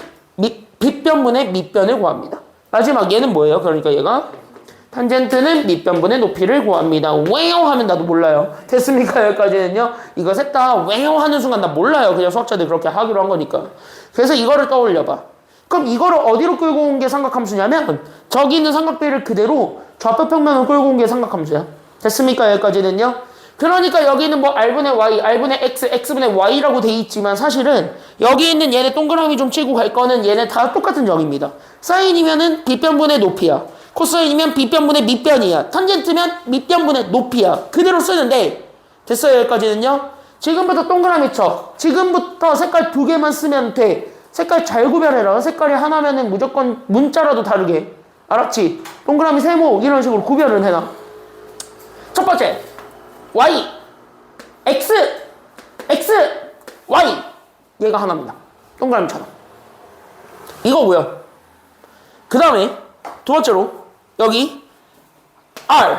빗변분의 밑변을 구합니다. 마지막 얘는 뭐예요? 그러니까 얘가 탄젠트는 밑변분의 높이를 구합니다. 왜요? 하면 나도 몰라요. 됐습니까? 여기까지는요. 이거 셋 다 왜요? 하는 순간 나 몰라요. 그냥 수학자들이 그렇게 하기로 한 거니까. 그래서 이거를 떠올려봐. 그럼 이거를 어디로 끌고 온 게 삼각함수냐면 저기 있는 삼각비를 그대로 좌표 평면으로 끌고 온 게 삼각함수야. 됐습니까? 여기까지는요. 그러니까 여기는 뭐 r분의 y, r분의 x, x분의 y라고 돼 있지만 사실은 여기 있는 얘네 동그라미 좀 치고 갈 거는 얘네 다 똑같은 정입니다. 사인이면은 빗변분의 높이야. 코사인이면 빗변분의 밑변이야. 탄젠트면 밑변분의 높이야. 그대로 쓰는데 됐어요? 여기까지는요. 지금부터 동그라미 쳐. 지금부터 색깔 두 개만 쓰면 돼. 색깔 잘 구별해라. 색깔이 하나면은 무조건 문자라도 다르게. 알았지? 동그라미 세모 이런 식으로 구별을 해놔. 첫 번째 y, x, y 얘가 하나입니다. 동그라미처럼. 이거고요. 그 다음에 두 번째로 여기 r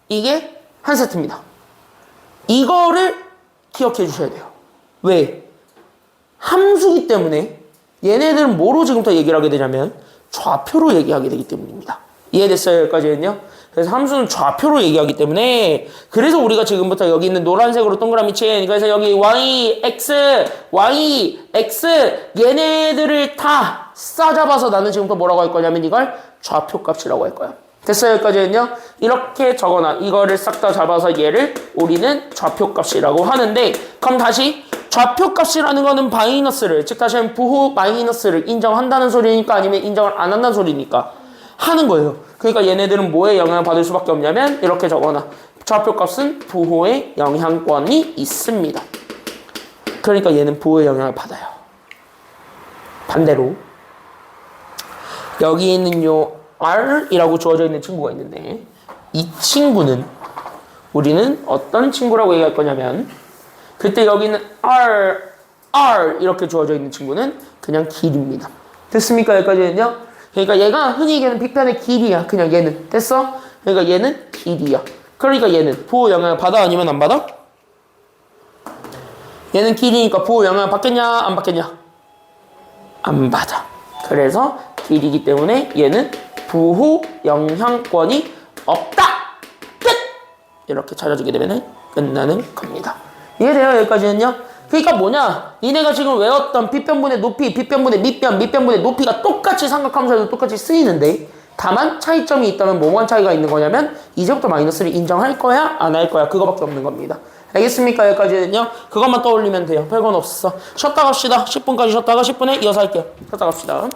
이게 한 세트입니다. 이거를 기억해 주셔야 돼요. 왜? 함수기 때문에 얘네들은 뭐로 지금부터 얘기를 하게 되냐면 좌표로 얘기하게 되기 때문입니다. 이해됐어요? 여기까지는요? 그래서 함수는 좌표로 얘기하기 때문에 그래서 우리가 지금부터 여기 있는 노란색으로 동그라미 친 그래서 여기 y, x 얘네들을 다 싸잡아서 나는 지금부터 뭐라고 할 거냐면 이걸 좌표값이라고 할 거야. 됐어요? 여기까지는요? 이렇게 적어놔. 이거를 싹 다 잡아서 얘를 우리는 좌표값이라고 하는데 그럼 다시 좌표값이라는 거는 마이너스를 즉 다시 하면 부호 마이너스를 인정한다는 소리니까 아니면 인정을 안 한다는 소리니까 하는 거예요. 그러니까 얘네들은 뭐에 영향을 받을 수밖에 없냐면 이렇게 적어놔. 좌표값은 부호의 영향권이 있습니다. 그러니까 얘는 부호의 영향을 받아요. 반대로 여기 있는 요 R이라고 주어져 있는 친구가 있는데 이 친구는 우리는 어떤 친구라고 얘기할 거냐면 그때 여기 있는 R 이렇게 주어져 있는 친구는 그냥 길입니다. 됐습니까? 여기까지는요? 그러니까 얘가 흔히 얘기하는 빗변의 길이야. 그냥 얘는. 됐어? 그러니까 얘는 길이야. 그러니까 얘는 부호 영향을 받아 아니면 안 받아? 얘는 길이니까 부호 영향을 받겠냐 안 받겠냐? 안 받아. 그래서 딜이기 때문에 얘는 부호 영향권이 없다. 끝! 이렇게 찾아주게 되면 끝나는 겁니다. 이해돼요? 여기까지는요? 그러니까 뭐냐? 니네가 지금 외웠던 빗변분의 높이, 빗변분의 밑변, 밑변분의 높이가 똑같이 삼각함수에도 똑같이 쓰이는데 다만 차이점이 있다면 뭐만 차이가 있는 거냐면 이제부터 마이너스를 인정할 거야? 안 할 거야? 그거밖에 없는 겁니다. 알겠습니까? 여기까지는요? 그것만 떠올리면 돼요. 별건 없어. 쉬었다 갑시다. 10분까지 쉬었다가 10분에 이어서 할게요. 쉬었다 갑시다.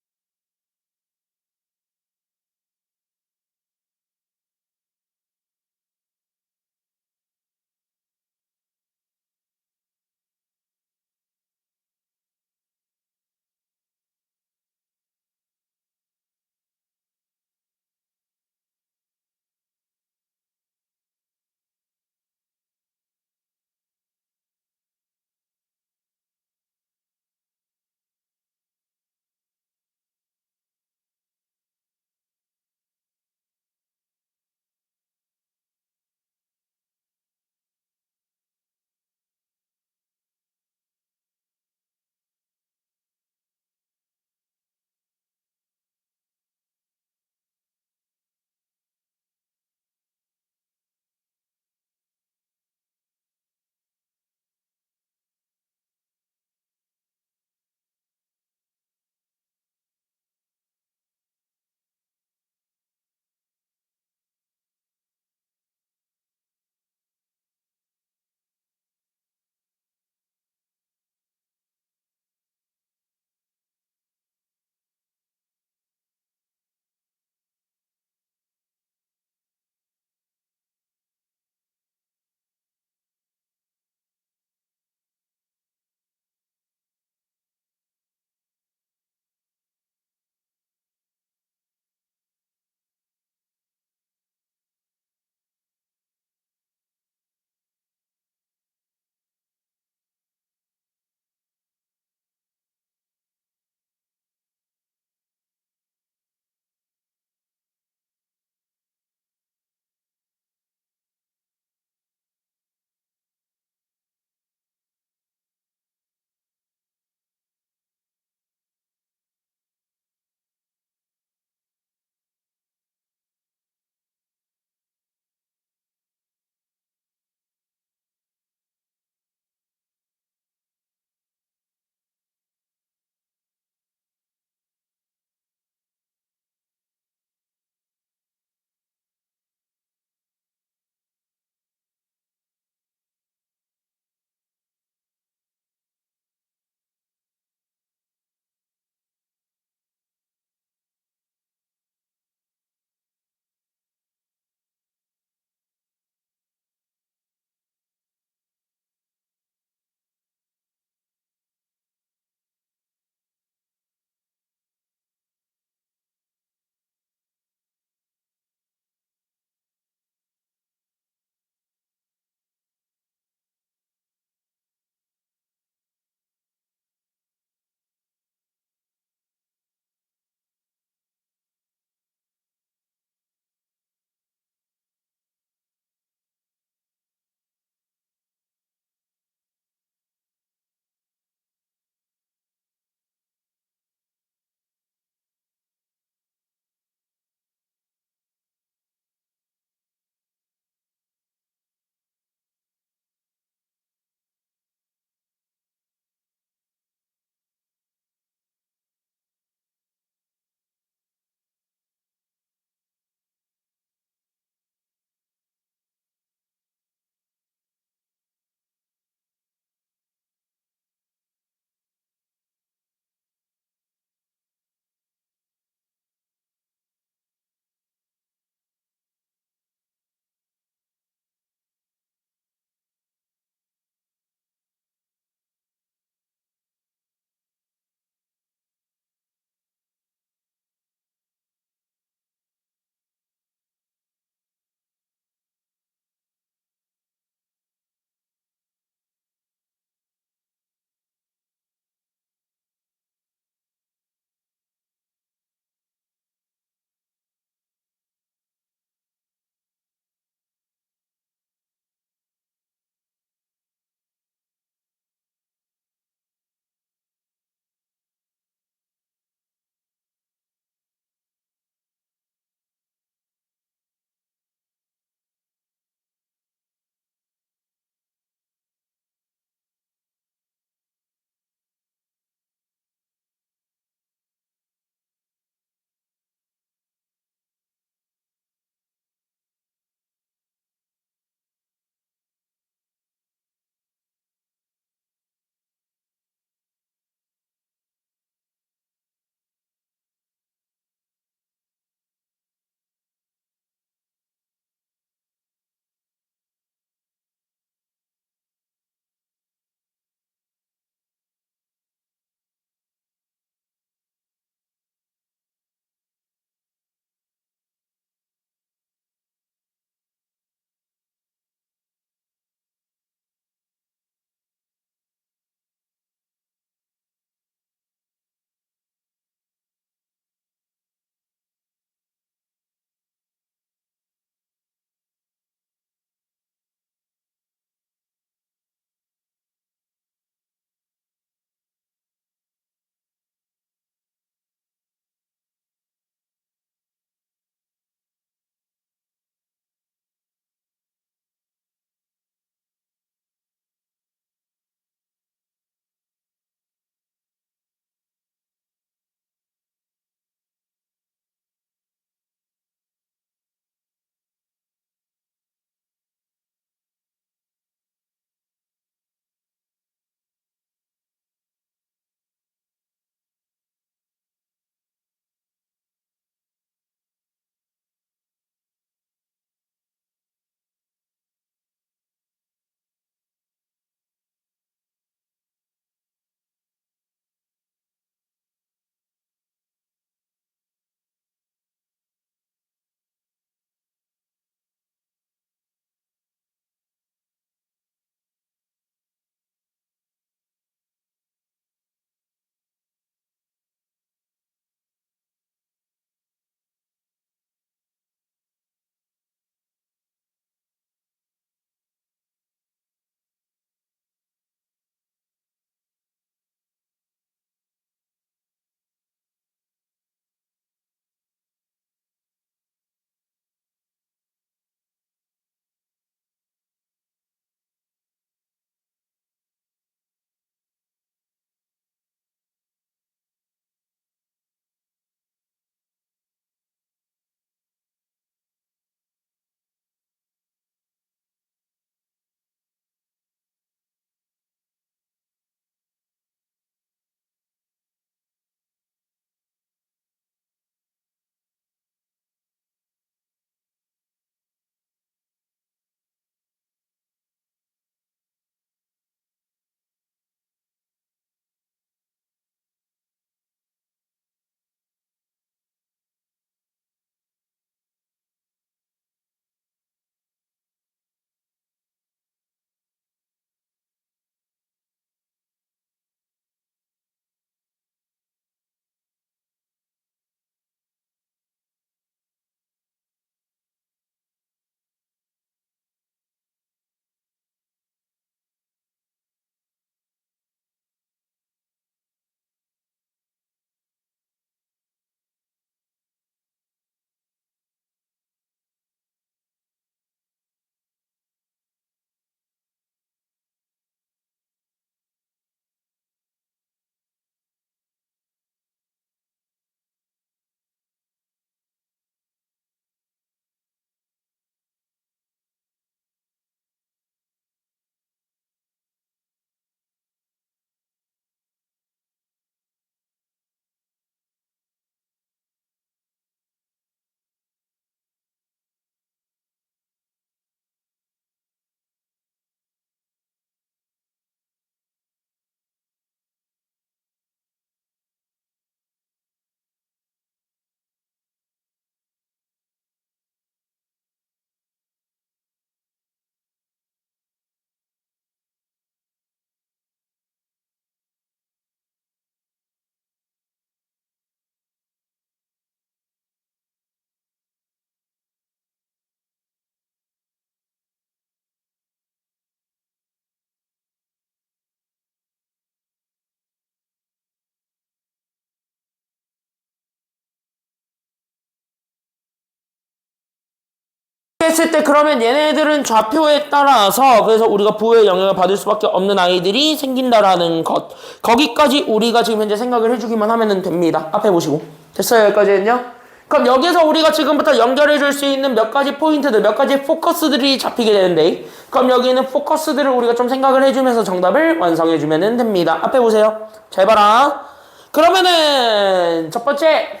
했을 때 그러면 얘네들은 좌표에 따라서 그래서 우리가 부호의 영향을 받을 수밖에 없는 아이들이 생긴다라는 것. 거기까지 우리가 지금 현재 생각을 해주기만 하면 됩니다. 앞에 보시고. 됐어요? 여기까지는요? 그럼 여기서 우리가 지금부터 연결해 줄 수 있는 몇 가지 포인트들, 몇 가지 포커스들이 잡히게 되는데 그럼 여기 있는 포커스들을 우리가 좀 생각을 해주면서 정답을 완성해 주면 됩니다. 앞에 보세요. 잘 봐라. 그러면은 첫 번째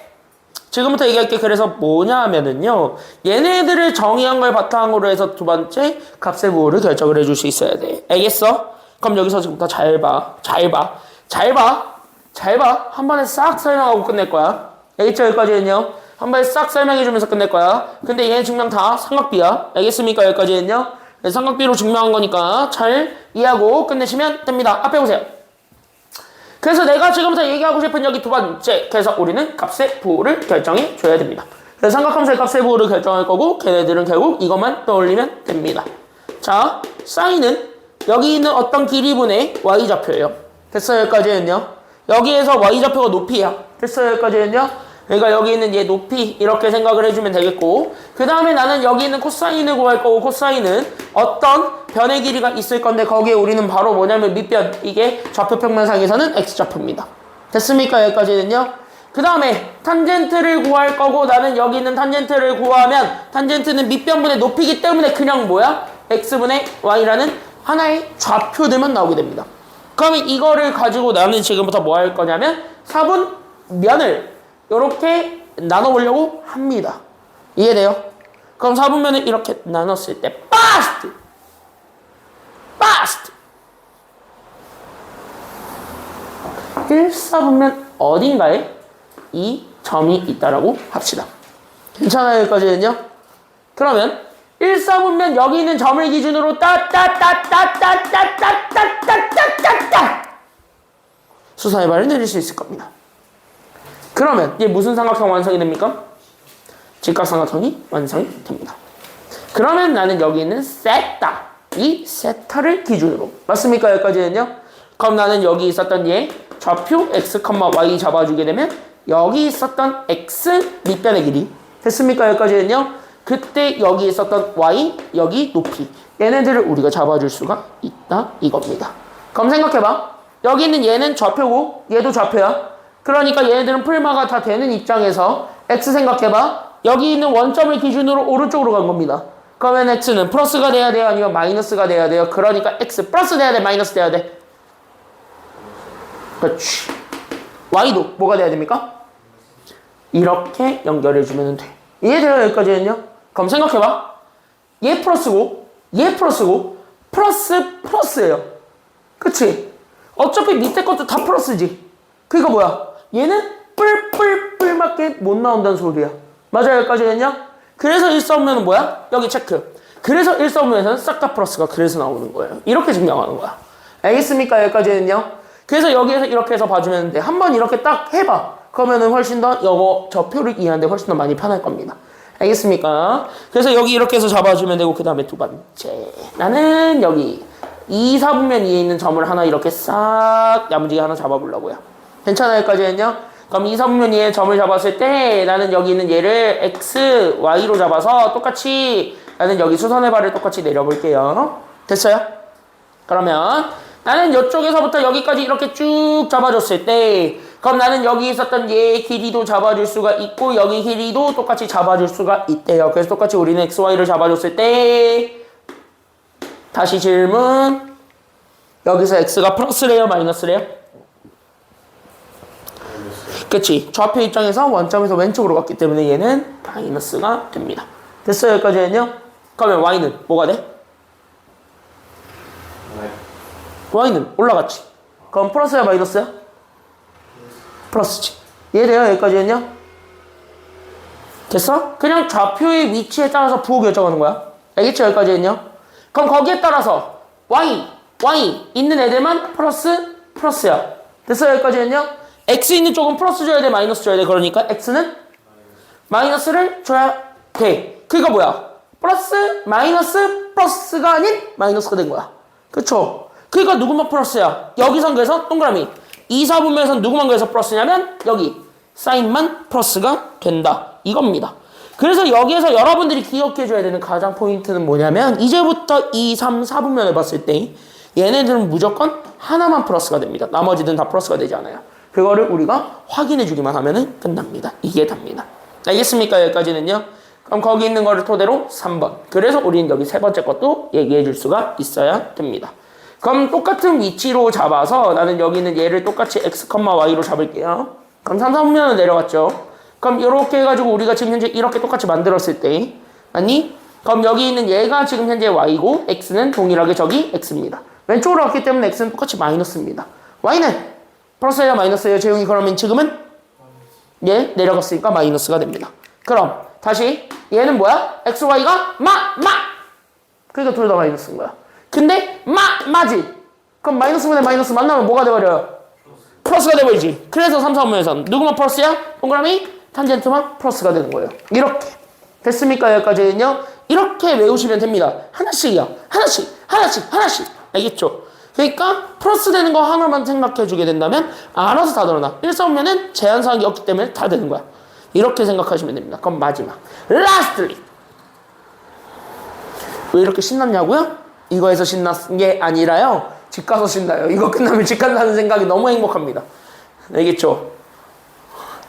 지금부터 얘기할게. 그래서 뭐냐 하면은요. 얘네들을 정의한 걸 바탕으로 해서 두 번째 값의 부호를 결정을 해줄 수 있어야 돼. 알겠어? 그럼 여기서 지금부터 잘 봐. 잘 봐. 잘 봐. 잘 봐. 한 번에 싹 설명하고 끝낼 거야. 알겠죠? 여기까지는요. 한 번에 싹 설명해주면서 끝낼 거야. 근데 얘네 증명 다 삼각비야. 알겠습니까? 여기까지는요. 삼각비로 증명한 거니까 잘 이해하고 끝내시면 됩니다. 앞에 보세요. 그래서 내가 지금부터 얘기하고 싶은 여기 두 번째. 그래서 우리는 값의 부호를 결정해 줘야 됩니다. 그래서 삼각함수의 값의 부호를 결정할 거고 걔네들은 결국 이것만 떠올리면 됩니다. 자, 사인은 여기 있는 어떤 길이분의 y좌표예요. 됐어요? 여기까지는요. 여기에서 y좌표가 높이야. 됐어요? 여기까지는요. 그러니까 여기 있는 얘 높이 이렇게 생각을 해주면 되겠고 그 다음에 나는 여기 있는 코사인을 구할 거고 코사인은 어떤 변의 길이가 있을 건데 거기에 우리는 바로 뭐냐면 밑변 이게 좌표 평면상에서는 x좌표입니다. 됐습니까? 여기까지는요. 그 다음에 탄젠트를 구할 거고 나는 여기 있는 탄젠트를 구하면 탄젠트는 밑변분의 높이기 때문에 그냥 뭐야? x분의 y라는 하나의 좌표들만 나오게 됩니다. 그러면 이거를 가지고 나는 지금부터 뭐 할 거냐면 4분면을 이렇게 나눠보려고 합니다. 이해돼요? 그럼 4분면을 이렇게 나눴을 때 빠스트! 빠스트! 1,4분면 어딘가에 이 점이 있다라고 합시다. 괜찮아요? 여기까지는요? 그러면 1,4분면 여기 있는 점을 기준으로 따따따따따따따따따따따 수선의 발을 내릴 수 있을 겁니다. 그러면 이게 무슨 삼각형 완성이 됩니까? 직각삼각형이 완성이 됩니다. 그러면 나는 여기 있는 세타, 이 세타를 기준으로 맞습니까? 여기까지는요? 그럼 나는 여기 있었던 얘 좌표 x, y 잡아주게 되면 여기 있었던 x 밑변의 길이 됐습니까? 여기까지는요? 그때 여기 있었던 y, 여기 높이 얘네들을 우리가 잡아줄 수가 있다 이겁니다. 그럼 생각해봐. 여기 있는 얘는 좌표고 얘도 좌표야. 그러니까 얘네들은 풀마가 다 되는 입장에서 x 생각해봐. 여기 있는 원점을 기준으로 오른쪽으로 간 겁니다. 그러면 x는 플러스가 돼야 돼요? 아니면 마이너스가 돼야 돼요? 그러니까 x 플러스 돼야 돼? 마이너스 돼야 돼? 그렇지. y도 뭐가 돼야 됩니까? 이렇게 연결해주면 돼. 이해돼요? 여기까지는요? 그럼 생각해봐. 얘 플러스고 얘 플러스고 플러스예요. 그치? 어차피 밑에 것도 다 플러스지. 그니까 뭐야? 얘는 뿔뿔뿔밖에 못 나온다는 소리야. 맞아요? 여기까지는요? 그래서 1,4분면은 뭐야? 여기 체크. 그래서 1,4분면에서는 싹 다 플러스가 그래서 나오는 거예요. 이렇게 증명하는 거야. 알겠습니까? 여기까지는요? 그래서 여기에서 이렇게 해서 봐주면 돼. 한번 이렇게 딱 해봐. 그러면은 훨씬 더 저 표를 이해하는데 훨씬 더 많이 편할 겁니다. 알겠습니까? 그래서 여기 이렇게 해서 잡아주면 되고 그 다음에 두 번째. 나는 여기 2, 4분면 위에 있는 점을 하나 이렇게 싹 야무지게 하나 잡아보려고요. 괜찮아요? 여기까지는요? 그럼 2, 4분면 위에 점을 잡았을 때 나는 여기 있는 얘를 x, y로 잡아서 똑같이 나는 여기 수선의 발을 똑같이 내려볼게요. 됐어요? 그러면 나는 이쪽에서부터 여기까지 이렇게 쭉 잡아줬을 때 그럼 나는 여기 있었던 얘 길이도 잡아줄 수가 있고 여기 길이도 똑같이 잡아줄 수가 있대요. 그래서 똑같이 우리는 x, y를 잡아줬을 때 다시 질문. 여기서 x가 플러스래요? 마이너스래요? 그치. 좌표 입장에서 원점에서 왼쪽으로 갔기 때문에 얘는 마이너스가 됩니다. 됐어요? 여기까지는요? 그러면 y는 뭐가 돼? y는 올라갔지. 그럼 플러스야 마이너스야? 플러스지. 이해돼요? 여기까지는요? 됐어? 그냥 좌표의 위치에 따라서 부호 결정하는 거야. 알겠죠? 여기까지는요? 그럼 거기에 따라서 y 있는 애들만 플러스야. 됐어요? 여기까지는요? x 있는 쪽은 플러스 줘야 돼? 마이너스 줘야 돼? 그러니까 x는 마이너스를 줘야 돼. 그니까 뭐야? 플러스가 아닌 마이너스가 된 거야. 그쵸? 그러니까 누구만 플러스야? 여기선 그래서 동그라미 2, 4분면에선 누구만 그래서 플러스냐면 여기 사인만 플러스가 된다 이겁니다. 그래서 여기에서 여러분들이 기억해줘야 되는 가장 포인트는 뭐냐면 이제부터 2, 3, 4분면을 봤을 때 얘네들은 무조건 하나만 플러스가 됩니다. 나머지는 다 플러스가 되지 않아요. 그거를 우리가 확인해주기만 하면 끝납니다. 이게 답니다. 알겠습니까? 여기까지는요. 그럼 거기 있는 거를 토대로 3번. 그래서 우리는 여기 세 번째 것도 얘기해 줄 수가 있어야 됩니다. 그럼 똑같은 위치로 잡아서 나는 여기 있는 얘를 똑같이 x, y로 잡을게요. 그럼 3, 4분면은 내려갔죠. 그럼 이렇게 해가지고 우리가 지금 현재 이렇게 똑같이 만들었을 때 아니? 그럼 여기 있는 얘가 지금 현재 y고 x는 동일하게 저기 x입니다. 왼쪽으로 갔기 때문에 x는 똑같이 마이너스입니다. y는 플러스예요 마이너스예요? 재용이 그러면 지금은 얘 내려갔으니까 마이너스가 됩니다. 그럼 다시 얘는 뭐야? xy가 그러니까 둘 다 마이너스인 거야. 근데 마지. 그럼 마이너스분의 마이너스 만나면 뭐가 돼버려요? 플러스가 돼버리지. 그래서 3, 4분면에서 누구만 플러스야? 동그라미 탄젠트만 플러스가 되는 거예요. 이렇게 됐습니까? 여기까지는요. 이렇게 외우시면 됩니다. 하나씩이요. 하나씩. 알겠죠? 그러니까 플러스 되는 거 하나만 생각해 주게 된다면 알아서 다 드러나. 1, 4분면은 제한사항이 없기 때문에 다 되는 거야. 이렇게 생각하시면 됩니다. 그럼 마지막 lastly 왜 이렇게 신났냐고요? 이거에서 신난 게 아니라요. 집 가서 신나요. 이거 끝나면 집 간다는 생각이 너무 행복합니다. 알겠죠?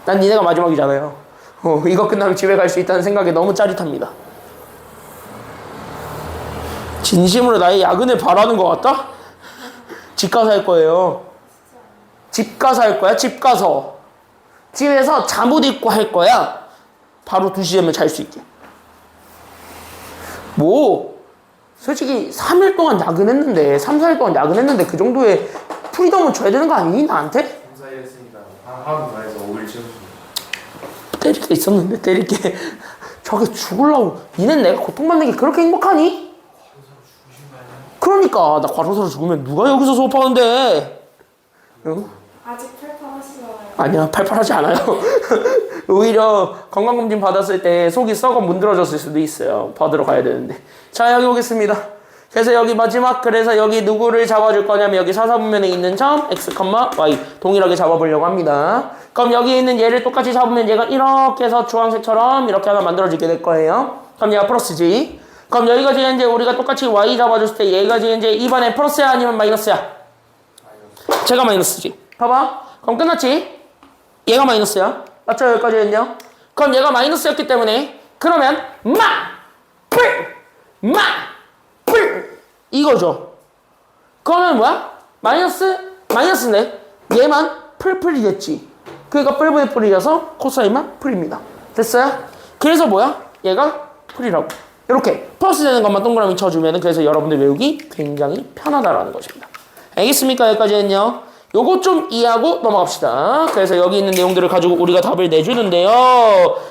난 니네가 마지막이잖아요. 이거 끝나면 집에 갈 수 있다는 생각이 너무 짜릿합니다. 진심으로 나의 야근을 바라는 것 같다? 집 가서 할 거예요. 집 가서 할 거야. 집 가서. 집에서 잠옷 입고 할 거야. 바로 2시 되면 잘 수 있게. 솔직히 3일 동안 야근했는데 3, 4일 동안 야근했는데 그 정도의 프리덤은 줘야 되는 거 아니니 나한테? 검사했으니까 하루 나에서 5일 채웠습니다. 때릴 게 있었는데 때릴 게 저게 죽으려고. 니넨 내가 고통받는 게 그렇게 행복하니? 그러니까 나 과로사로 죽으면 누가 여기서 수업하는데? 응? 아직 팔팔하시잖아요. 아니야, 팔팔하지 않아요. 오히려 건강검진 받았을 때 속이 썩어 문드러졌을 수도 있어요. 받으러 가야 되는데. 자, 여기 오겠습니다. 그래서 여기 마지막, 그래서 여기 누구를 잡아줄 거냐면 여기 사사분면에 있는 점 x, y 동일하게 잡아보려고 합니다. 그럼 여기 있는 얘를 똑같이 잡으면 얘가 이렇게 해서 주황색처럼 이렇게 하나 만들어지게 될 거예요. 그럼 얘가 플러스지. 그럼 여기가 지금 이제 우리가 똑같이 y 잡아줬을 때 얘가 지금 이제 이번에 플러스야 아니면 마이너스야? 제가 마이너스지. 봐봐. 그럼 끝났지? 얘가 마이너스야. 맞죠? 여기까지는요. 그럼 얘가 마이너스였기 때문에 그러면 풀 이거죠. 그러면 뭐야? 마이너스인데 얘만 풀이겠지. 그러니까 뿔분의 풀이라서 코사인만 풀입니다. 됐어요? 그래서 뭐야? 얘가 풀이라고. 이렇게 플러스 되는 것만 동그라미 쳐주면 그래서 여러분들 외우기 굉장히 편하다라는 것입니다. 알겠습니까? 여기까지는요. 요거 좀 이해하고 넘어갑시다. 그래서 여기 있는 내용들을 가지고 우리가 답을 내주는데요.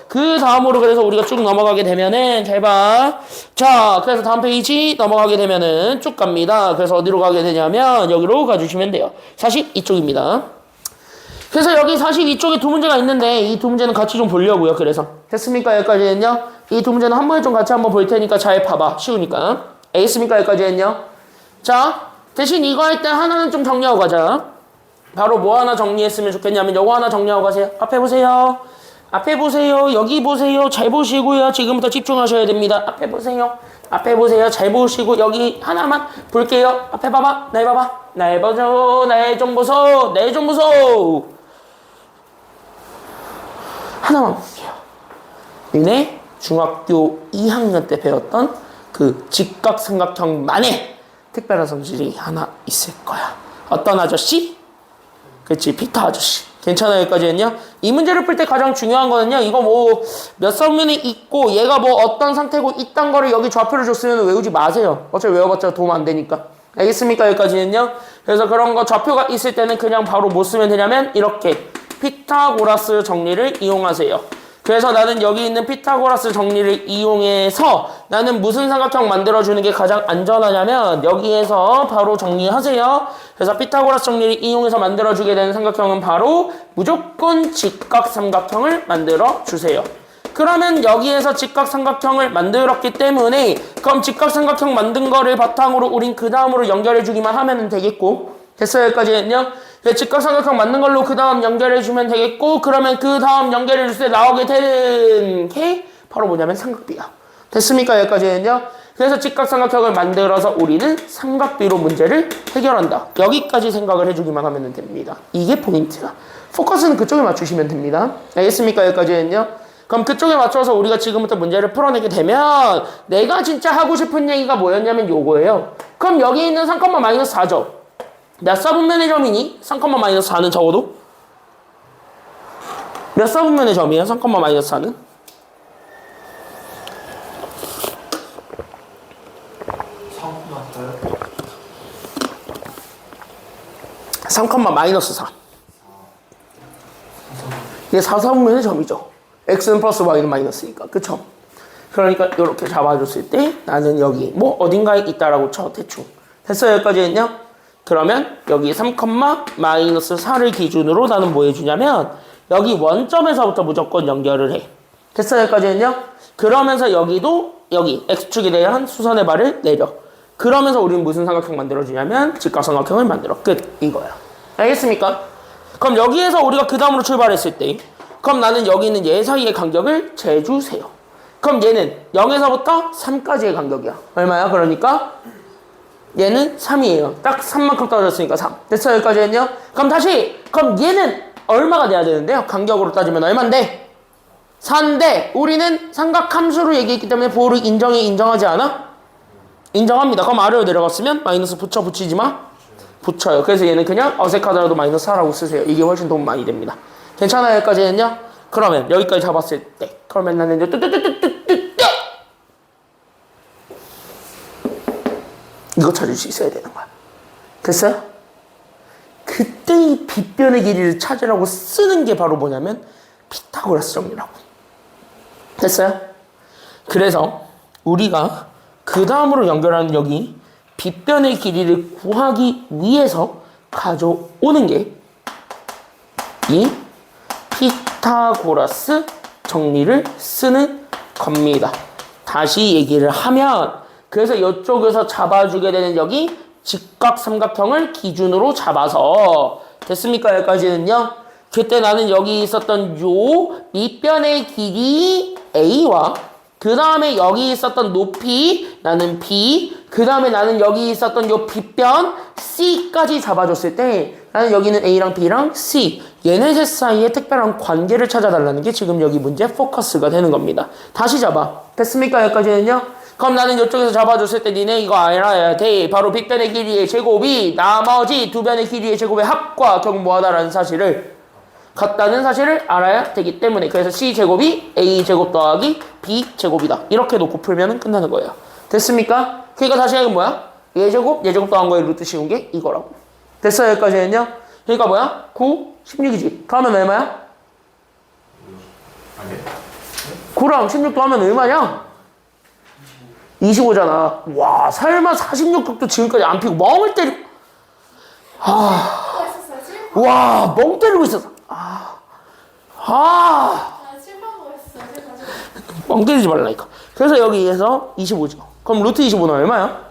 그 다음으로 그래서 우리가 쭉 넘어가게 되면은 잘 봐. 자, 그래서 다음 페이지 넘어가게 되면은 쭉 갑니다. 그래서 어디로 가게 되냐면 여기로 가주시면 돼요. 42쪽입니다. 그래서 여기 42쪽에 두 문제가 있는데 이 두 문제는 같이 좀 보려고요. 그래서 됐습니까? 여기까지는요. 이 두 문제는 한 번에 좀 같이 한번 볼 테니까 잘 봐봐. 쉬우니까. 알겠습니까? 여기까지는요. 자, 대신 이거 할 때 하나는 좀 정리하고 가자. 바로 뭐 하나 정리했으면 좋겠냐면 요거 하나 정리하고 가세요. 앞에 보세요. 앞에 보세요. 여기 보세요. 잘 보시고요. 지금부터 집중하셔야 됩니다. 앞에 보세요. 앞에 보세요. 잘 보시고 여기 하나만 볼게요. 앞에 봐봐. 날 봐봐. 날 보소. 날 좀 보소. 날 좀 보소. 하나만 볼게요. 얘네 중학교 2학년 때 배웠던 그 직각삼각형만의 특별한 성질이 하나 있을 거야. 어떤 아저씨? 그치, 피터 아저씨. 괜찮아요, 여기까지는요? 이 문제를 풀 때 가장 중요한 거는요, 이거 뭐, 몇 성면이 있고, 얘가 뭐 어떤 상태고, 이딴 거를 여기 좌표를 줬으면 외우지 마세요. 어차피 외워봤자 도움 안 되니까. 알겠습니까, 여기까지는요? 그래서 그런 거 좌표가 있을 때는 그냥 바로 뭐 쓰면 되냐면, 이렇게 피타고라스 정리를 이용하세요. 그래서 나는 여기 있는 피타고라스 정리를 이용해서 나는 무슨 삼각형 만들어주는 게 가장 안전하냐면 여기에서 바로 정리하세요. 그래서 피타고라스 정리를 이용해서 만들어주게 되는 삼각형은 바로 무조건 직각삼각형을 만들어주세요. 그러면 여기에서 직각삼각형을 만들었기 때문에 그럼 직각삼각형 만든 거를 바탕으로 우린 그 다음으로 연결해주기만 하면 되겠고 됐어요? 여기까지는요. 직각삼각형 맞는 걸로 그 다음 연결해주면 되겠고 그러면 그 다음 연결해줄 때 나오게 되는 게 바로 뭐냐면 삼각비야. 됐습니까? 여기까지는요. 그래서 직각삼각형을 만들어서 우리는 삼각비로 문제를 해결한다. 여기까지 생각을 해주기만 하면 됩니다. 이게 포인트야. 포커스는 그쪽에 맞추시면 됩니다. 알겠습니까? 여기까지는요. 그럼 그쪽에 맞춰서 우리가 지금부터 문제를 풀어내게 되면 내가 진짜 하고 싶은 얘기가 뭐였냐면 요거예요. 그럼 여기 있는 3,-4죠. 몇 사분면의 점이니? 3,-4는 적어도? 몇 사분면의 점이에요? 3,-4는? 3,-4. 이게 4사분면의 점이죠. x는 플러스 y는 마이너스니까. 그쵸? 그러니까 이렇게 잡아줬을 때 나는 여기 뭐 어딘가에 있다라고 쳐. 대충. 됐어요? 여기까지는요? 그러면 여기 3,-4를 기준으로 나는 뭐 해주냐면 여기 원점에서부터 무조건 연결을 해. 됐어요? 여기까지는요? 그러면서 여기도 여기 x축에 대한 수선의 발을 내려. 그러면서 우리는 무슨 삼각형 만들어주냐면 직각삼각형을 만들어. 끝. 이거야. 알겠습니까? 그럼 여기에서 우리가 그 다음으로 출발했을 때 그럼 나는 여기 있는 얘 사이의 간격을 재주세요. 그럼 얘는 0에서부터 3까지의 간격이야. 얼마야? 그러니까 얘는 3이에요. 딱 3만큼 떨어졌으니까 3. 됐어요? 여기까지는요? 그럼 다시 그럼 얘는 얼마가 돼야 되는데요? 간격으로 따지면 얼만데? 4인데 우리는 삼각함수로 얘기했기 때문에 보호를 인정하지 않아? 인정합니다. 그럼 아래로 내려갔으면 마이너스 붙이지 마. 붙여요. 그래서 얘는 그냥 어색하더라도 마이너스 4라고 쓰세요. 이게 훨씬 도움 많이 됩니다. 괜찮아요? 여기까지는요? 그러면 여기까지 잡았을 때 그러면 나는 이제 뚜뚜뚜뚜뚜뚜 이거 찾을 수 있어야 되는 거야. 됐어요? 그때 이 빗변의 길이를 찾으라고 쓰는 게 바로 뭐냐면 피타고라스 정리라고. 됐어요? 그래서 우리가 그 다음으로 연결하는 여기 빗변의 길이를 구하기 위해서 가져오는 게 이 피타고라스 정리를 쓰는 겁니다. 다시 얘기를 하면 그래서 이쪽에서 잡아주게 되는 여기 직각삼각형을 기준으로 잡아서 됐습니까? 여기까지는요. 그때 나는 여기 있었던 요 밑변의 길이 A와 그 다음에 여기 있었던 높이 나는 B 그 다음에 나는 여기 있었던 요 빗변 C까지 잡아줬을 때 나는 여기는 A랑 B랑 C 얘네들 사이에 특별한 관계를 찾아달라는 게 지금 여기 문제 포커스가 되는 겁니다. 다시 잡아. 됐습니까? 여기까지는요. 그럼 나는 이쪽에서 잡아줬을 때 니네 이거 알아야 돼. 바로 빗변의 길이의 제곱이 나머지 두 변의 길이의 제곱의 합과 경무하다라는 사실을 같다는 사실을 알아야 되기 때문에 그래서 C제곱이 A제곱 더하기 B제곱이다. 이렇게 놓고 풀면 끝나는 거예요. 됐습니까? 그러니까 다시 하면 뭐야? 얘제곱 더한 거에 루트 씌운 게 이거라고. 됐어요? 여기까지는요? 그러니까 뭐야? 9, 16이지. 그러면 얼마야? 9랑 16 더하면 얼마냐? 25잖아. 와, 설마 46쪽도 지금까지 안 피고 멍을 때리고 와, 멍 때리고 있었어. 멍 때리지 말라니까. 그래서 여기에서 25죠. 그럼 루트 25는 얼마야?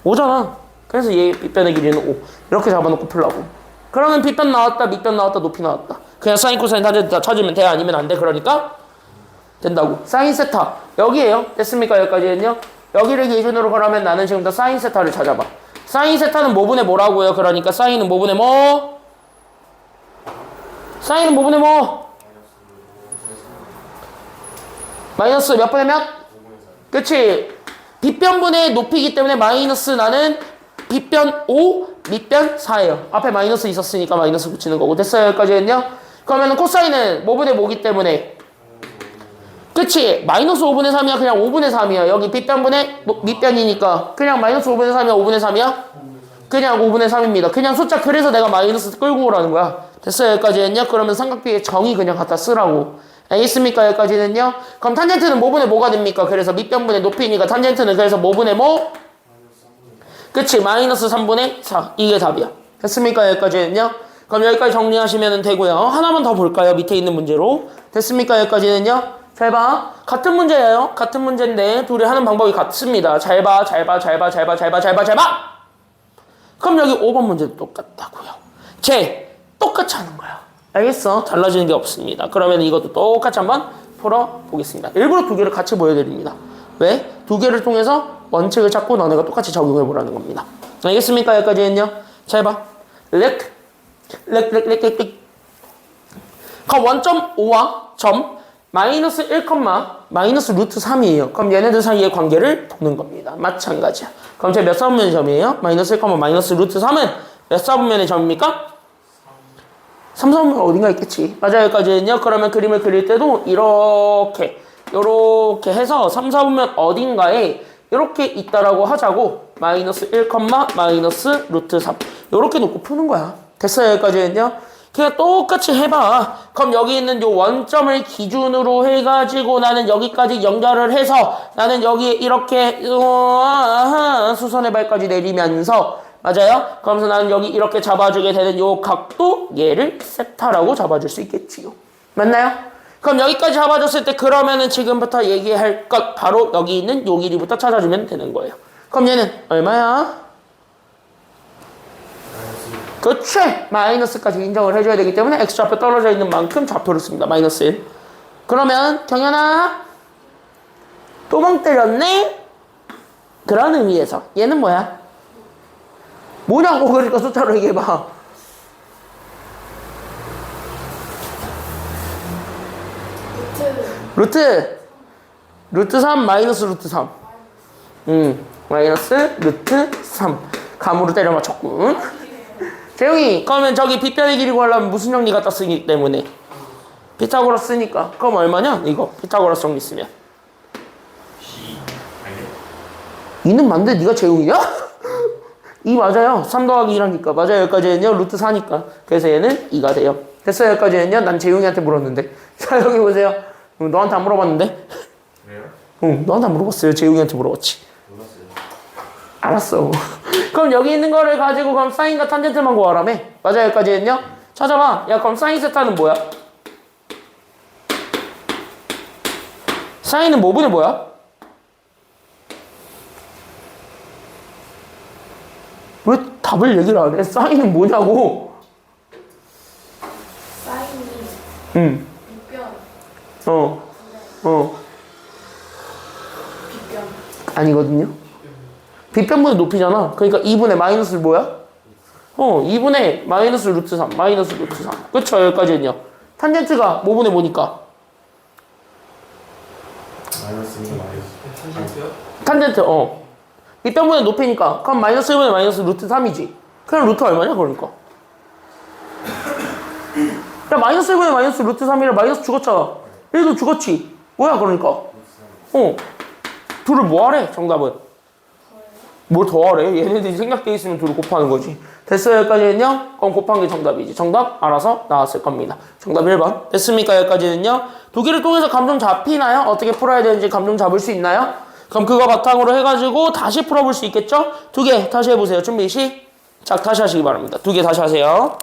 5잖아. 그래서 얘 빗변의 길이는 5. 이렇게 잡아놓고 풀라고. 그러면 빗변 나왔다, 밑변 나왔다, 높이 나왔다. 그냥 사인, 코사인, 탄젠트 다 찾으면 돼? 아니면 안 돼? 그러니까 된다고. 사인 세타. 여기에요. 됐습니까? 여기까지는요. 여기를 기준으로 그러면 나는 지금부터 사인 세타를 찾아봐. 사인 세타는 뭐분의 뭐라고요? 그러니까 사인은 뭐분의 뭐? 사인은 뭐분의 뭐? 마이너스 몇 분의 몇? 그치? 빗변분의 높이기 때문에 마이너스 나는 빗변 5, 밑변 4예요. 앞에 마이너스 있었으니까 마이너스 붙이는 거고. 됐어요? 여기까지는요? 그러면 코사인은 뭐분의 뭐기 때문에 그치? 마이너스 5분의 3이야? 그냥 5분의 3이야. 여기 빗변분의 밑변이니까 그냥 마이너스 5분의 3이야? 5분의 3이야? 그냥 5분의 3입니다. 그냥 숫자 그래서 내가 마이너스 끌고 오라는 거야. 됐어요? 여기까지는요? 그러면 삼각비의 정의 그냥 갖다 쓰라고. 알겠습니까? 여기까지는요? 그럼 탄젠트는 뭐분의 뭐가 됩니까? 그래서 밑변분의 높이니까 탄젠트는 그래서 뭐분의 뭐? 그치? 마이너스 3분의 4. 이게 답이야. 됐습니까? 여기까지는요? 그럼 여기까지 정리하시면 되고요. 하나만 더 볼까요? 밑에 있는 문제로. 됐습니까? 여기까지는요? 잘 봐. 같은 문제예요. 같은 문제인데 둘이 하는 방법이 같습니다. 잘 봐. 그럼 여기 5번 문제도 똑같다고요. 똑같이 하는 거야. 알겠어? 달라지는 게 없습니다. 그러면 이것도 똑같이 한번 풀어보겠습니다. 일부러 두 개를 같이 보여드립니다. 왜? 두 개를 통해서 원칙을 찾고 너네가 똑같이 적용해보라는 겁니다. 알겠습니까? 여기까지는요. 자, 해봐. 렉. 그럼 원점 5와 점 마이너스 1, 마이너스 루트 3이에요. 그럼 얘네들 사이의 관계를 보는 겁니다. 마찬가지야. 그럼 제 몇 사분면의 점이에요? 마이너스 1, 마이너스 루트 3은 몇 사분면의 점입니까? 3, 4분면 어딘가 있겠지. 맞아요. 여기까지는요. 그러면 그림을 그릴 때도 이렇게 해서 3, 4분면 어딘가에 이렇게 있다라고 하자고. 마이너스 1, 마이너스 루트 3 이렇게 놓고 푸는 거야. 됐어요. 여기까지는요. 그냥 똑같이 해봐. 그럼 여기 있는 요 원점을 기준으로 해가지고 나는 여기까지 연결을 해서 나는 여기에 이렇게 수선의 발까지 내리면서 맞아요? 그러면서 나는 여기 이렇게 잡아주게 되는 요 각도 얘를 세타라고 잡아줄 수 있겠지요. 맞나요? 그럼 여기까지 잡아줬을 때 그러면은 지금부터 얘기할 것 바로 여기 있는 요 길이부터 찾아주면 되는 거예요. 그럼 얘는 얼마야? 그치! 마이너스까지 인정을 해줘야 되기 때문에 x좌표 떨어져 있는 만큼 좌표를 씁니다. 마이너스 1. 그러면 경현아 또 멍 때렸네? 그런 의미에서 얘는 뭐야? 뭐냐고 그러니까 숫자로 얘기해봐. 루트 3 마이너스 루트 3 마이너스 루트 3 감으로 때려 맞췄군. 재용이 그러면 저기 빗변의 길이 구하려면 무슨 정리 갖다 쓰기 때문에 피타고라스 쓰니까 그럼 얼마냐? 이거 피타고라스 정리 쓰면 2는 맞는데 네가 재용이야? 2 맞아요. 3 더하기 2라니까 맞아요. 여기까지는요 루트 4니까 그래서 얘는 2가 돼요. 됐어요. 여기까지는요. 난 재용이한테 물었는데 자 여기 보세요. 너한테 안 물어봤는데? 왜요? 응 너한테 안 물어봤어요. 재용이한테 물어봤지. 몰랐어요. 알았어. 그럼 여기 있는 거를 가지고 그럼 사인과 탄젠트만 구하라며. 맞아요. 여기까지는요. 찾아봐. 야 그럼 사인 세타는 뭐야? 사인은 뭐분의 뭐야? 왜 답을 얘기를 안 해? 사인은 뭐냐고. 사인이 빗변 빗변 아니거든요. 빗변분의 높이잖아. 그러니까 2분의 마이너스 뭐야? 2분의 마이너스 루트 3 마이너스 루트 3 그쵸. 여기까지는요. 탄젠트가 뭐분의 뭐니까? 마이너스 2 마이너스. 탄젠트 빗변분의 높이니까 그럼 마이너스 1분의 마이너스 루트 3이지. 그냥 루트 얼마냐 그러니까. 야 마이너스 1분의 마이너스 루트 3이라 마이너스 죽었잖아. 1도 죽었지. 뭐야 그러니까. 둘을 뭐하래 정답은. 뭘 더하래? 얘네들이 생략되어 있으면 둘을 곱하는 거지. 됐어요. 여기까지는요. 그럼 곱한 게 정답이지. 정답 알아서 나왔을 겁니다. 정답 1번. 됐습니까? 여기까지는요. 두 개를 통해서 감정 잡히나요? 어떻게 풀어야 되는지 감정 잡을 수 있나요? 그럼 그거 바탕으로 해가지고 다시 풀어볼 수 있겠죠? 두 개 다시 해보세요. 준비 시작. 다시 하시기 바랍니다. 두 개 다시 하세요.